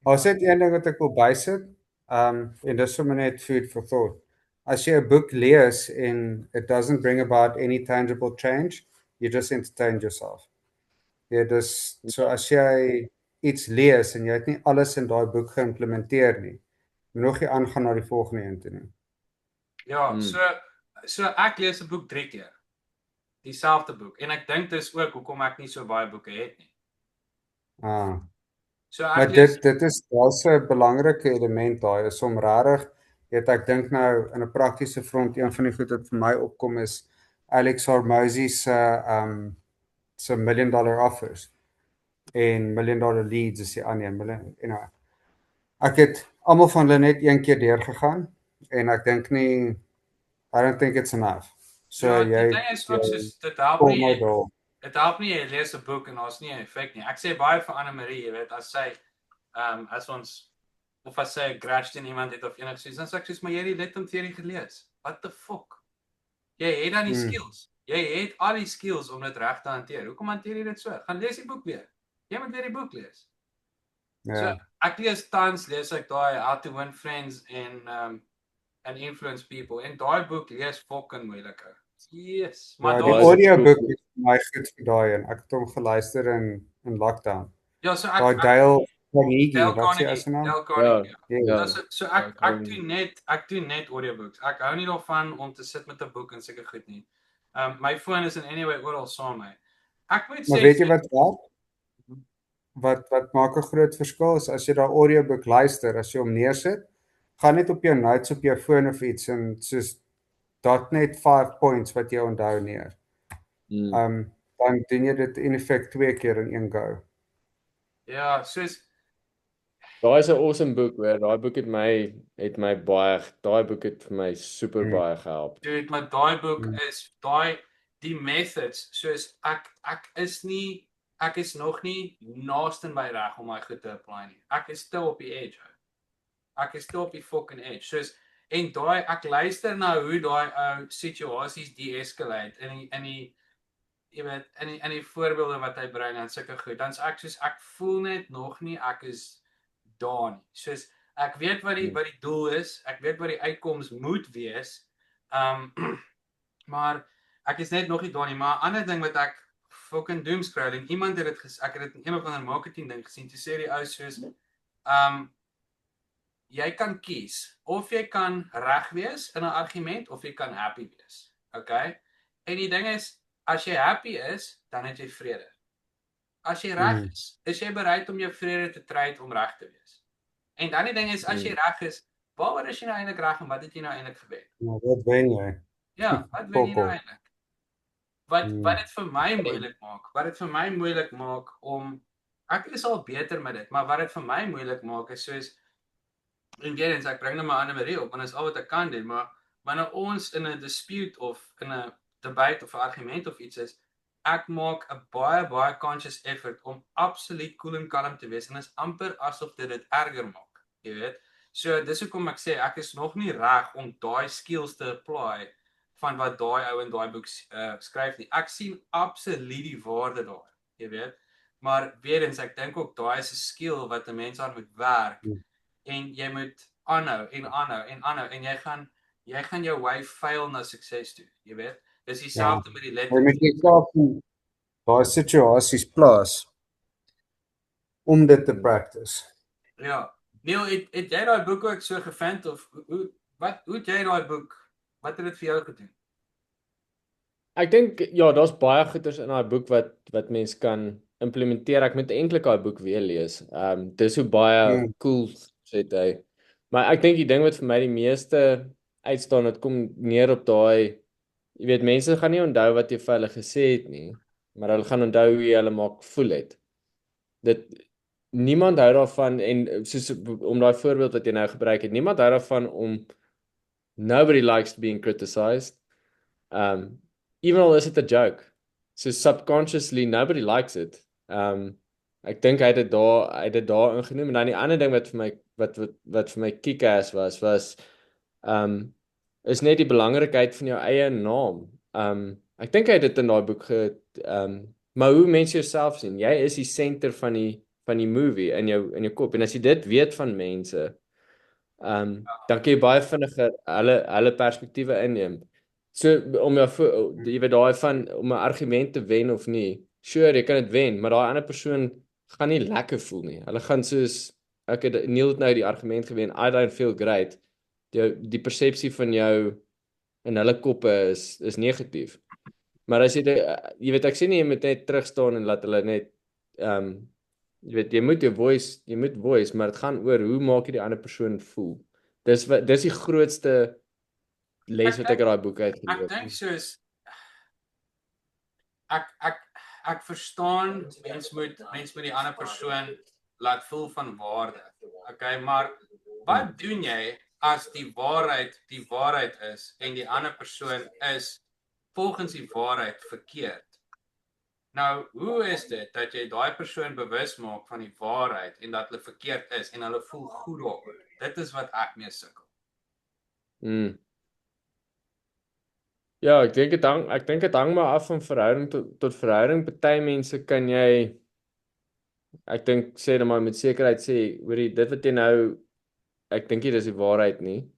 Ons het een ding wat ek wil bysit, en dis sommer net food for thought. As jy 'n boek lees en it doesn't bring about any tangible change, you just entertain yourself. Ja, dis so as jy iets lees en jy het nie alles in daai boek geïmplementeer nie, moet nog nie aangaan na die volgende een toe nie. Ja, so ek lees 'n boek 3 keer. Dieselfde boek en ek dink dis ook hoekom ek nie so baie boeke het nie. So maar dit is daar's 'n belangrike element daai is om regtig ek dink nou in 'n praktiese front een van die goed wat vir my opkom is Alex Hormozy se $1 million offers en $1 million leads is die ander ek het almal van hulle net een keer deurgegaan en ek dink nie I don't think it's enough. So ja, jy dit help nie jy lees 'n boek en daar's nie 'n effek nie. Ek sê baie vir Anne Marie, jy weet, as sy as ons of as sy 'n grudge teen iemand het of enigiets, dan sê ek soos maar jy het die Lethem teorie gelees. What the fuck? Jy het dan die skills. Jy het al die skills om dit reg te hanteer. Hoekom hanteer jy dit so? Gaan lees die boek weer. Jy moet weer die boek lees. Ja. So ek lees ek daai How to Win Friends and Influence People en daai boek lees fucking moeiliker. Yes, maar die audioboek is my goed vir daai en ek het hom geluister in lockdown. Ja, so daai Dale Carnegie, wat sê as nou? Ja, so ek doen net audiobooks. Ek hou nie daarvan om te sit met 'n boek en seker goed nie. My foon is in anyway oral saam met my. Ek moet sê maar weet jy wat maak 'n groot verskil is as jy daai audiobook luister, as jy hom neersit, gaan net op jou notes op jou foon of iets en soos net 5 points wat jy onthou neer. Dan doen jy dit in effek 2 keer in een go. Ja, soos daai is 'n awesome boek hoor. Daai boek het my baie vir my super baie gehelp. Dude, maar daai boek is die methods, soos ek is nog nie naaste by reg om my goed te apply nie. Ek is still op die edge. Ek is still op die fucking edge. Soos en ek luister na hoe daai situasies de-escalate in die jy weet in die voorbeelde wat hy bring en sulke goed. Dan's ek soos ek voel net nog nie ek is daar nie. Soos ek weet wat die doel is, ek weet wat die uitkoms moet wees. Maar ek is net nog nie daar nie, maar 'n ander ding wat ek fucking doomscrolling, iemand het dit ek het dit in een of ander marketing ding gesien, toe sê die ou soos jy kan kies of jy kan reg wees in 'n argument of jy kan happy wees. Okay? En die ding is as jy happy is, dan het jy vrede. as jy reg is jy bereid om jou vrede te trade om reg te wees? En dan die ding is, as jy reg is, waaroor is jy nou eintlik reg en wat het jy nou eintlik gewen? Nou, wat wen jy? Ja, wat wen jy nou Fokol. eintlik? Wat dit vir my moeilik maak, wat dit vir my moeilik maak om, ek is al beter met dit, maar wat dit vir my moeilik maak is soos, en weer eens, ek bring nou maar Anne-Marie op, want dit is al wat ek kan doen, maar wanneer ons in 'n dispute of in 'n debate of 'n argument of iets is, ek maak 'n baie conscious effort om absoluut cool en kalm te wees en is amper asof dit erger maak, jy weet. So dis hoekom ek sê ek is nog nie reg om daai skills te apply van wat daai ou in daai boek skryf nie. Ek sien absoluut die waarde daar, jy weet. Maar weer eens, ek dink ook daai is 'n skill wat 'n mens aan moet werk en jy moet aanhou en jy gaan jou way fail na sukses toe, jy weet. Dis dieselfde met die Jy letter. moet jouself in daai situasies plaas om dit te practice. Ja. Neil, het jy daai boek ook so gevind of hoe het jy daai boek, wat het dit vir jou gedoen? Ek dink ja, daar's baie goeders in daai boek wat mens kan implementeer. Ek moet eintlik daai boek weer lees. Dis so baie cool sê hy. Maar ek dink die ding wat vir my die meeste uitstaan, dit kom neer op daai, jy weet, mense gaan nie onthou wat jy vir hulle gesê het nie, maar hulle gaan onthou hoe jy hulle maak voel het. Niemand hou daarvan, en soos om daai voorbeeld wat jy nou gebruik het, niemand hou daarvan om nobody likes being criticized. Even al is it a joke. So subconsciously nobody likes it. Ek dink hy het dit daar ingenoem. En dan die ander ding wat vir my wat vir my kick-ass was is net die belangrikheid van jou eie naam. Ek dink hy het dit in daai boek maar hoe mense jouself sien. Jy is die center van die movie in jou kop. En as jy dit weet van mense, dan kan jy baie vinniger hulle perspektiewe inneem. So om jy weet daai van om 'n argument te wen of nie. Sure, jy kan dit wen, maar daai ander persoon gaan nie lekker voel nie. Hulle gaan soos Neil het nou die argument gewen, I don't feel great. Die persepsie van jou in hulle koppe is negatief. Maar as jy weet, ek sê nie jy moet net terugstaan en laat hulle net jy weet, jy moet voice, maar dit gaan oor hoe maak jy die ander persoon voel. Dis die grootste les wat ek uit daai boek uit geleer het. Ek dink soos ek verstaan mens moet die ander persoon laat voel van waarde. Okay, maar wat doen jy as die waarheid is en die ander persoon is volgens die waarheid verkeerd? Nou, hoe is dit dat jy daai persoon bewus maak van die waarheid en dat hulle verkeerd is en hulle voel goed daaroor? Dit is wat ek mee sukkel. Ja, ek dink dit hang maar af van verhouding tot verhouding. Party mense kan jy, ek dink sê dan maar met sekerheid sê, hoorie, dit wat jy nou, ek dink nie dis die waarheid nie.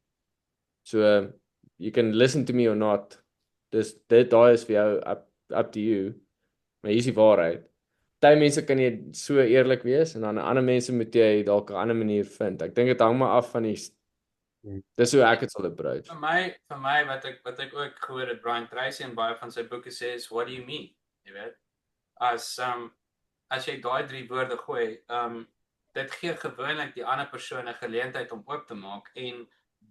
So you can listen to me or not. Dis daai is vir jou up to you. Maar hier is die waarheid. Party mense kan jy so eerlik wees en dan ander mense moet jy dalk 'n ander manier vind. Ek dink dit hang maar af van die dis hoe ek dit sal approach. Vir my wat ek ook gehoor het Brian Tracy in baie van sy boeke sê is what do you mean? Jy weet. As jy daai 3 woorde gooi, dit gee gewoonlik die ander persoon 'n geleentheid om oop te maak en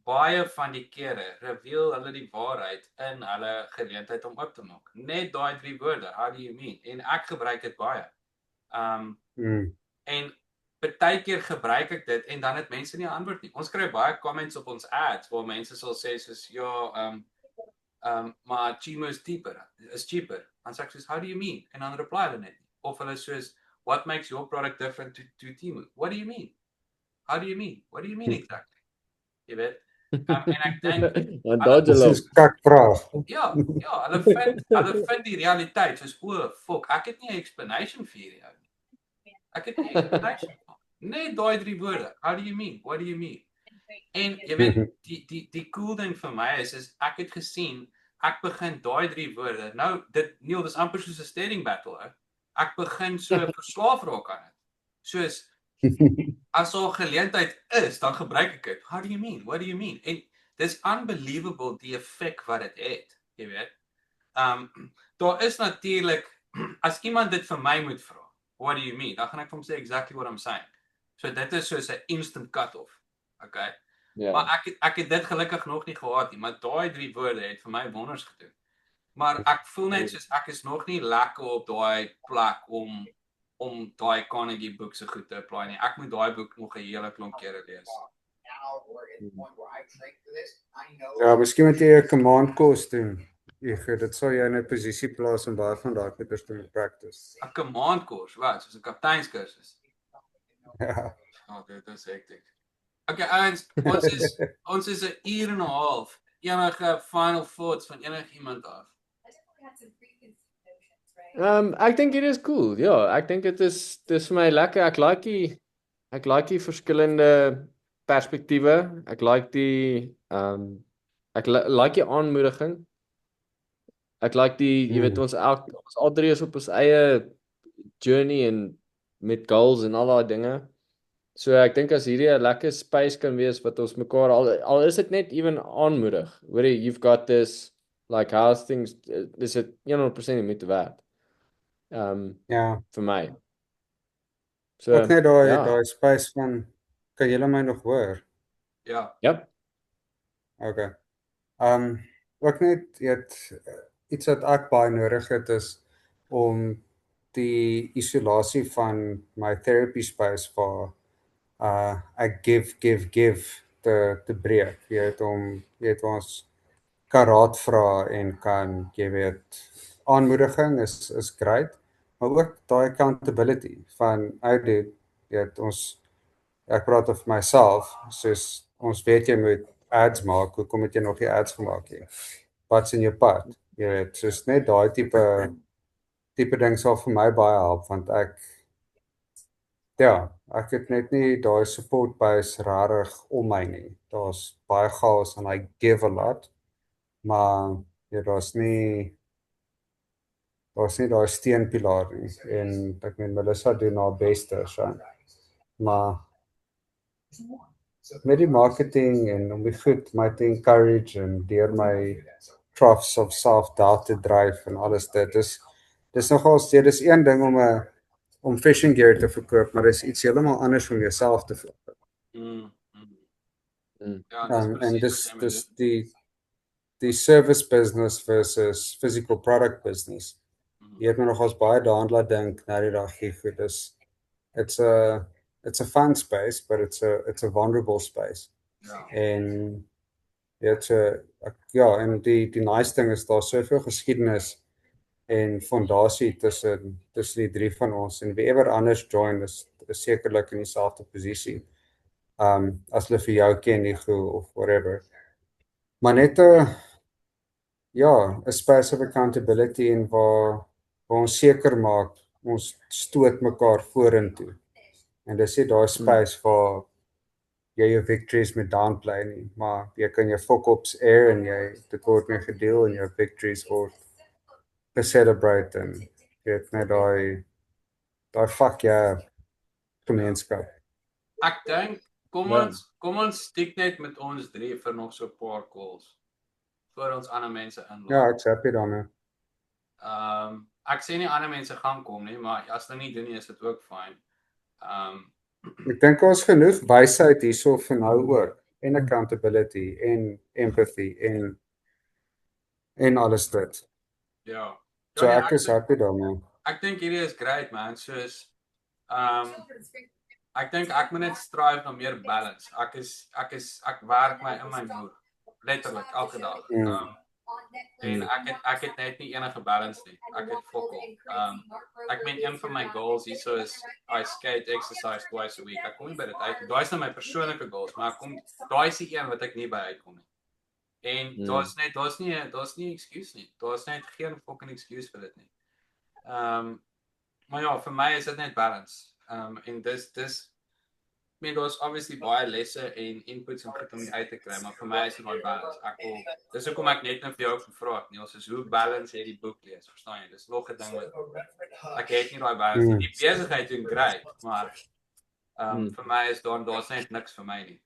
baie van die kere reveal hulle die waarheid in hulle geleentheid om oop te maak. Net daai 3 woorde, how do you mean? En ek gebruik dit baie. En partykeer gebruik ek dit en dan het mense nie 'n antwoord nie. Ons kry baie comments op ons ads waar mense sal sê soos ja, maar Chimo is cheaper. Dan sê ek soos how do you mean? En dan reply hulle net. Of hulle soos what makes your product different to Temu? What do you mean? How do you mean? What do you mean exactly? Jy weet. En ek dink Dis 'n kak vraag. Ja, hulle vind die realiteit soos fuck, ek het nie 'n explanation vir hierdie ou nie. Ek het nie 'n explanation. Net daai 3 woorde. How do you mean? What do you mean? En jy weet die cool ding vir my is ek het gesien ek begin daai 3 woorde. Nou Neil, dis amper soos 'n staring battle, hè. Ek begin so verslaaf raak aan dit. Soos as daar geleentheid is, dan gebruik ek dit. How do you mean? What do you mean? En dis unbelievable die effek wat dit het, jy weet. Daar is natuurlik as iemand dit vir my moet vra, what do you mean? Dan gaan ek vir hom sê exactly what I'm saying. So dit is soos 'n instant cut-off. Okay. Ja. Maar ek het dit gelukkig nog nie gehad nie, maar daai 3 woorde het vir my wonders gedoen. Maar ek voel net soos ek is nog nie lekker op daai plek om daai Carnegie boek so goed te apply nie. Ek moet daai boek nog 'n hele klomp kere lees. Ja, miskien moet jy 'n command course doen. Dit sal jou in 'n posisie plaas om baie van daai goeders te practice. 'n Command course, wat? Soos 'n kapteinskursus. Ja. Dit is hektiek. Okay, ouens, ons is 'n uur en 'n half. Enige final thoughts van enigiemand af? Ek dink dit is cool. Ja, ek dink dis vir my lekker. Ek like die verskillende perspektiewe. Ek like die ek like die aanmoediging. Ek like die jy weet ons al drie is op ons eie journey en met goals en al daai dinge. So ek dink as hierdie 'n lekker space kan wees wat ons mekaar al is dit net ewen aanmoedig. Hoor jy, you've got this, like how's things, dis dit 100% die moeite werd. Ja. Vir my. So Ook net daai space van, kan julle my nog hoor? Ja. Yep. Okay. Ook net iets wat ek baie nodig het is om die isolasie van my therapy space waar ek give te breek. Jy weet ons kan raad vra en kan jy weet aanmoediging is great, maar ook daai accountability van jy weet ek praat of myself, soos ons weet jy moet ads maak, hoekom het jy nog nie ads gemaak nie? Wat's in jou pad? Jy weet, soos net daai tipe ding sal vir my baie help, want ek het net nie daai support base rarig om my nie. Daar's baie chaos en I give a lot, maar daar's nie daai steunpilaar nie. En ek meen Melissa doen haar beste, so. Maar met die marketing en om die goed my te encourage en deur my troughs of self-doubt te dryf en alles dit. Dis nogal dis een ding om fishing gear te verkoop, maar dis iets heeltemal anders om jouself te verkoop. Ja, En dis die service business versus physical product business. Jy het my nogals baie daaraan laat dink nou die dag hier goed is. It's a fun space, but it's a vulnerable space. Ja. En en die nice ding is daar soveel geskiedenis en fondasie tussen die drie van ons, en wie ever anders join is sekerlik in dieselfde posisie. As hulle vir jou ken nie of whatever. Maar net 'n space of accountability en waar ons seker maak ons stoot mekaar vorentoe. En dis nie daai space waar jy jou victories met downplay nie, maar jy kan jou fuck-ups air en dit word mee gedeel en jou victories word celebrate en jy weet net daai fuck gemeenskap. Ek dink kom ons stiek net met ons drie vir nog so 'n paar calls voor ons ander mense inlaat. Ja, ek's happy daarmee. Ek sê nie ander mense gaan kom nie, maar as hulle nie doen nie is dit ook fyn. Ek dink ons genoeg wysheid hierso vir nou ook, en accountability en empathy en alles dit. Ja. So ek is happy daarmee. Ek dink hierdie is great man, soos ek dink ek moet net strive na meer balance. Ek werk my in my moer letterlik elke dag. En ek het net nie enige balance nie. Ek het fokol. Ek meen een van my goals hierso is I skate exercise twice a week. Ek kom nie by dit uit. Daai is nou my persoonlike goals, maar daai is die een wat ek nie by uitkom nie. En daar's nie excuse nie. Daar's net geen fucking excuse vir dit nie. Maar ja, vir my is dit net balance. En dis I mean, daar's obviously baie lesse en inputs om goed om uit te kry, maar vir my is dit daai balance. Dis hoekom ek net nou vir jou gevra het, Niels, is hoe balance jy die boek lees, verstaan jy? Dis nog 'n ding wat ek het nie daai balance nie. Die besigheid doen great, maar vir my is daar's net niks vir my nie.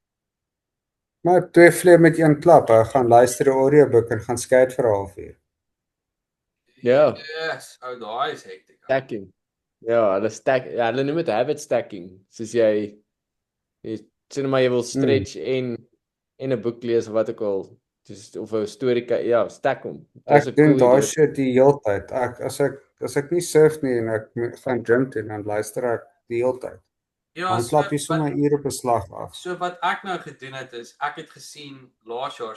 Maar 2 vleie met 1 klap, gaan luister die audioboek en gaan skate vir 'n halfuur. Ja. Yes, daai is hektiek. Stacking. Ja, hulle noem dit habit stacking. Soos jy sê maar jy wil stretch en 'n boek lees of wat ook al. Dis of 'n storie stack hom. Dis 'n Ek doen cool daai idee. shit die hele tyd. As ek nie surf nie en ek gaan gym toe dan luister ek die hele tyd. Ja, Dan klap jy sommer ure op 'n slag af. So wat ek nou gedoen het is ek het gesien laas jaar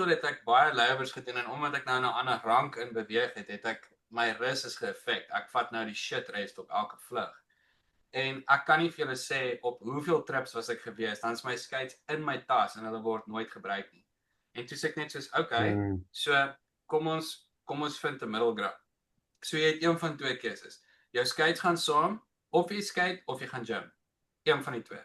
het ek baie layovers gedoen en omdat ek nou in 'n ander rank in beweeg het ek my rus is geëffek. Ek vat nou die shit rest op elke vlug. En ek kan nie vir julle sê op hoeveel trips was ek gewees, dan is my skates in my tas en hulle word nooit gebruik nie. En toe sê ek net soos, okay, so kom ons vind 'n middelground. So jy het een van twee keuses. Jou skates gaan saam, of jy skate of jy gaan gym. Een van die twee.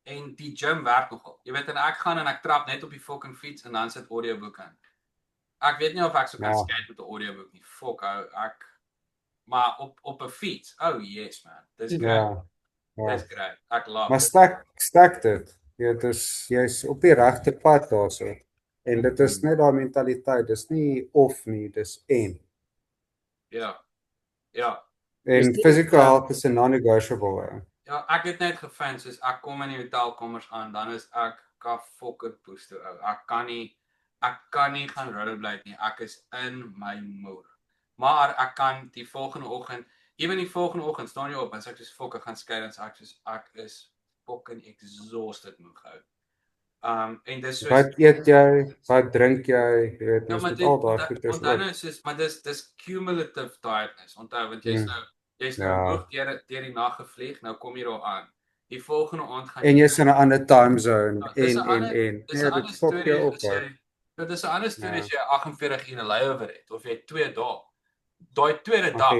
En die gym werk nogal. Jy weet en ek gaan en ek trap net op die fucking fiets en dan sit audioboek in. Ek weet nie of ek so kan skate met 'n audioboek nie. Fuck, ek maar op 'n fiets. Oh yes man. Dis great. Dis great. Ek love Maar it. stak dit. Jy's op die regte pad daarso. En dit is net daai mentaliteit. Dis nie of nie, dis en. Ja. Ja. En physical health is a non-negotiable. Ja, ek het net gevind soos ek kom in die hotelkamers aan, dan is ek fucking poesto ou. Ek kan nie gaan rollerblade nie. Ek is in my moer. Maar ek kan die volgende oggend staan jy op en sê ek soos fuck ek gaan skei en sê ek is fucking exhausted moeg ou. En dis soos Wat eet jy? Wat drink jy? Jy weet, maar met al daai goeders. Onthou nou soos maar dis cumulative tiredness. Onthou want jy's nou moeg deur die nag gevlieg, nou kom jy daar aan. Die volgende aand gaan en jy's in 'n ander time zone dis 'n dit fok jou op. Dit is 'n ander storie as jy 48 ure layover het of jy 2 dae. Daai tweede dag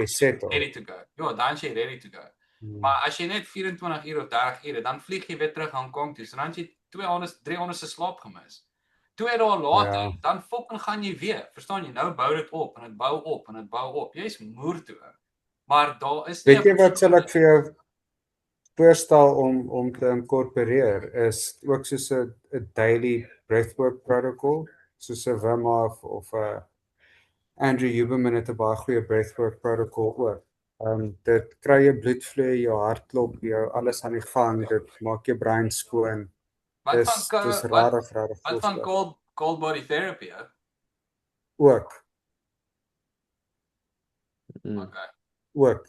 ready to go. Ja, dan is jy ready to go. Maar as jy net 24 ure of 30 ure, dan vlieg jy weer terug Hong Kong toe. So dan het jy 3 honde se slaap gemis. 2 dae later, dan fucking gaan jy weer. Verstaan jy? Nou bou dit op en dit bou op en dit bou op. Jy's moer toe. Maar daar is Weet jy wat sal ek vir jou voorstel om te incorporeer is ook soos 'n daily breathwork protocol, soos 'n Wim Hof of 'n Andrew Huberman het 'n baie goeie breathwork protocol ook. Dit kry jou bloedvloei, jou hartklop, jou alles aan die gang, dit maak jou brein skoon. Dis rarig. Wat van cold body therapy? Ook. Okay. Ook.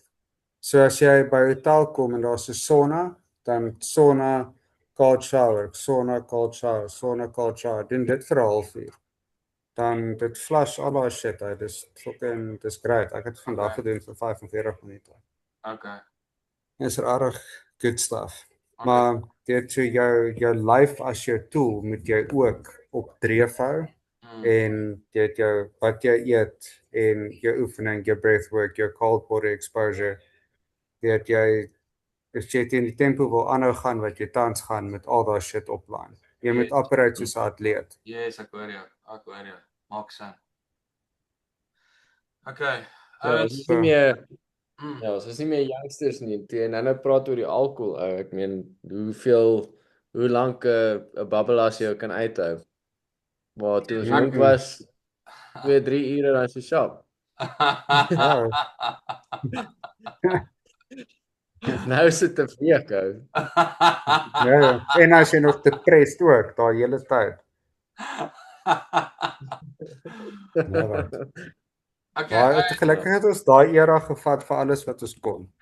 So as jy by 'n hotel kom en daar's 'n sauna, dan sauna, cold shower, cold shower. Doen dit vir 'n halfuur. Dan dit flush al daai shit uit. Dis great. Ek het vandag gedoen vir 45 minute. Okay. Dis regtig good stuff. Maar dit so jou lyf as jou tool moet jy ook op dreef hou. En dit wat jy eet en jou oefening, jou breathwork, jou cold body exposure. Dit jy teen die tempo wil aanhou gaan wat jy tans gaan met al daai shit oplaan. Jy moet operate soos 'n atleet. Yes, ek hoor jou. Maak sin. Okay. Ons is nie meer youngsters nie. En nou praat oor die alkohol. Ek meen hoe lank 'n babbelas jou kan uithou. Maar toe ons jonk was 2-3 ure dan so sharp. Nou is dit 'n week ou. Ja, en as jy nog depressed ook daai hele tyd. Okay, gelukkig het ons daai era gevat vir alles wat ons kon.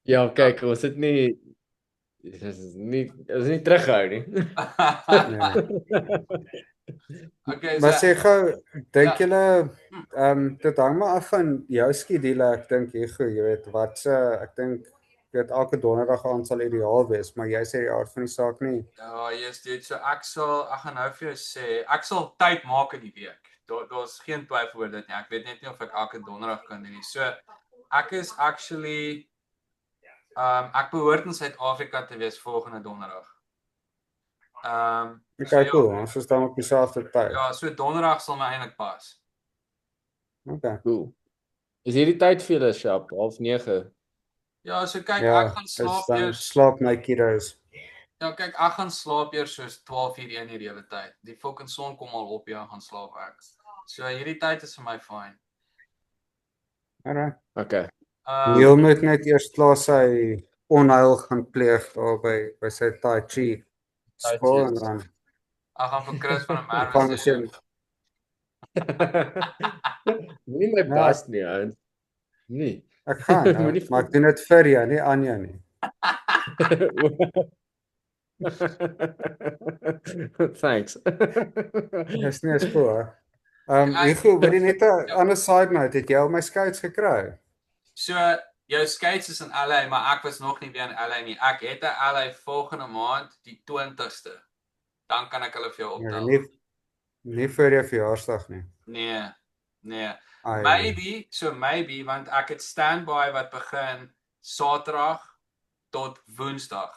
Ja, kyk, ons het nie teruggehou nie. Okay, maar sê gou, dink julle dit hang maar af van jou skedule. Ek dink jy weet wat ek dink dit elke donderdag aand sal ideaal wees, maar jy sê die aard van die saak nie. Ja, yes dude, so ek gaan nou vir jou sê, ek sal tyd maak in die week. Daar's geen twyfel oor dit nie. Ek weet net nie of ek elke donderdag kan doen nie. So ek is actually ek behoort in Suid-Afrika te wees volgende donderdag. Okay, cool. Ons is dan op dieselfde tyd. Ja, so donderdag sal my eintlik pas. Okay. Cool. Is hierdie tyd vir julle sharp 8:30? Ja, so kyk, ek gaan slaap eers. Slaap my kiddos. Ja, kyk, ek gaan slaap eers soos 12:01 die hele tyd. Die fucking son kom al op, gaan slaap ek. So hierdie tyd is vir my fine. Alright. Okay. Neil moet net eers klaar sy onheil gaan pleeg daar by sy Tai Chi skool en dan Ek gaan vir Chris van der gaan Merwe ons sê. sien. Moenie my Ja. bas nie, ou. Nee. Ek gaan, Moenie maar ek doen dit vir jou, nie aan jou nie. Thanks. Dis nie eens cool, hè. Hugo, wil jy net 'n ander side note, het jy al my skates gekry? So, jou skates is in LA, maar ek was nog nie weer in LA nie. Ek het 'n LA volgende maand, die 20ste. Dan kan ek hulle vir jou Ja, optel. nie vir jou verjaarsdag nie. Nee. Ai, Maybe, want ek het standby wat begin Saterdag tot Woensdag.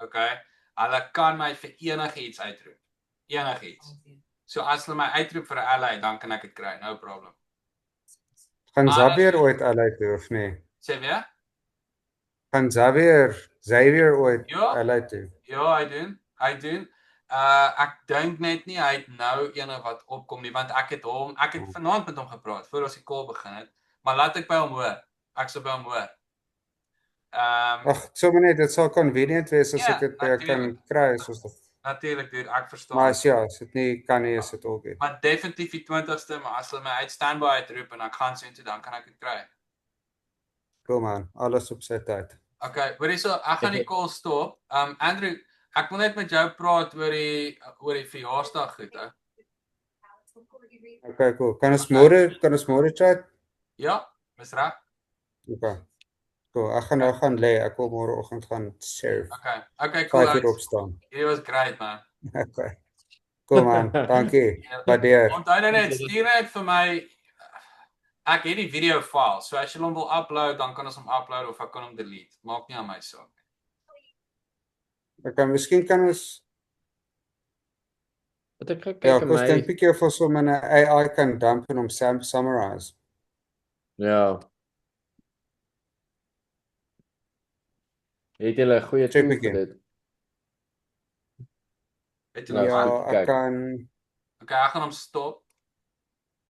Okay? Hulle kan my vir enigiets uitroep. Enigiets. So as hulle my uitroep vir 'n LA, dan kan ek dit kry, no problem. Gaan Maar Xavier ooit LA toe of nie? Sê weer? Gaan Xavier ooit Ja. LA toe? Ja, hy doen. Ek dink net nie hy het nou ene wat opkom nie, want ek het vanaand met hom gepraat voor ons die call begin het, maar laat ek by hom hoor. Ek sal by hom hoor. Ag, sommer net, dit sal convenient wees as Ja, ek dit by jou kan natuurlijk. kry soos dit. Natuurlik, dude, ek verstaan. Maar as dit nie kan nie, is dit ook nie. Maar definitief die 20ste, maar as hulle my uit standby uitroep en ek gaan sien toe, dan kan ek dit kry. Cool man, alles op sy tyd. Okay, hoorie so, ek gaan die call stop. Andrew, ek wil net met jou praat oor die verjaarsdag goed, hè. Okay, cool. Kan ons môre chat? Ja, is reg? Okay. Cool. Ek gaan nou gaan lê. Ek wil môreoggend gaan surf. Okay, cool. 5 uur opstaan. It was great, man. Okay. Cool man. Dankie. Waardeer. Onthou nou net, stuur net vir my. Ek het die video file, so as jy hom wil upload, dan kan ons hom upload of ek kan hom delete. Maak nie aan my saak nie. Okay, miskien kan ons Wat ek kyk ja, in ons dink my bietjie of ons hom in 'n AI kan dump en hom summarize. Ja. Het jy 'n goeie Check tool bietjie. vir dit? Weet jy Ja, wat? Ja, kyk. ek kan Okay, ek gaan hom stop.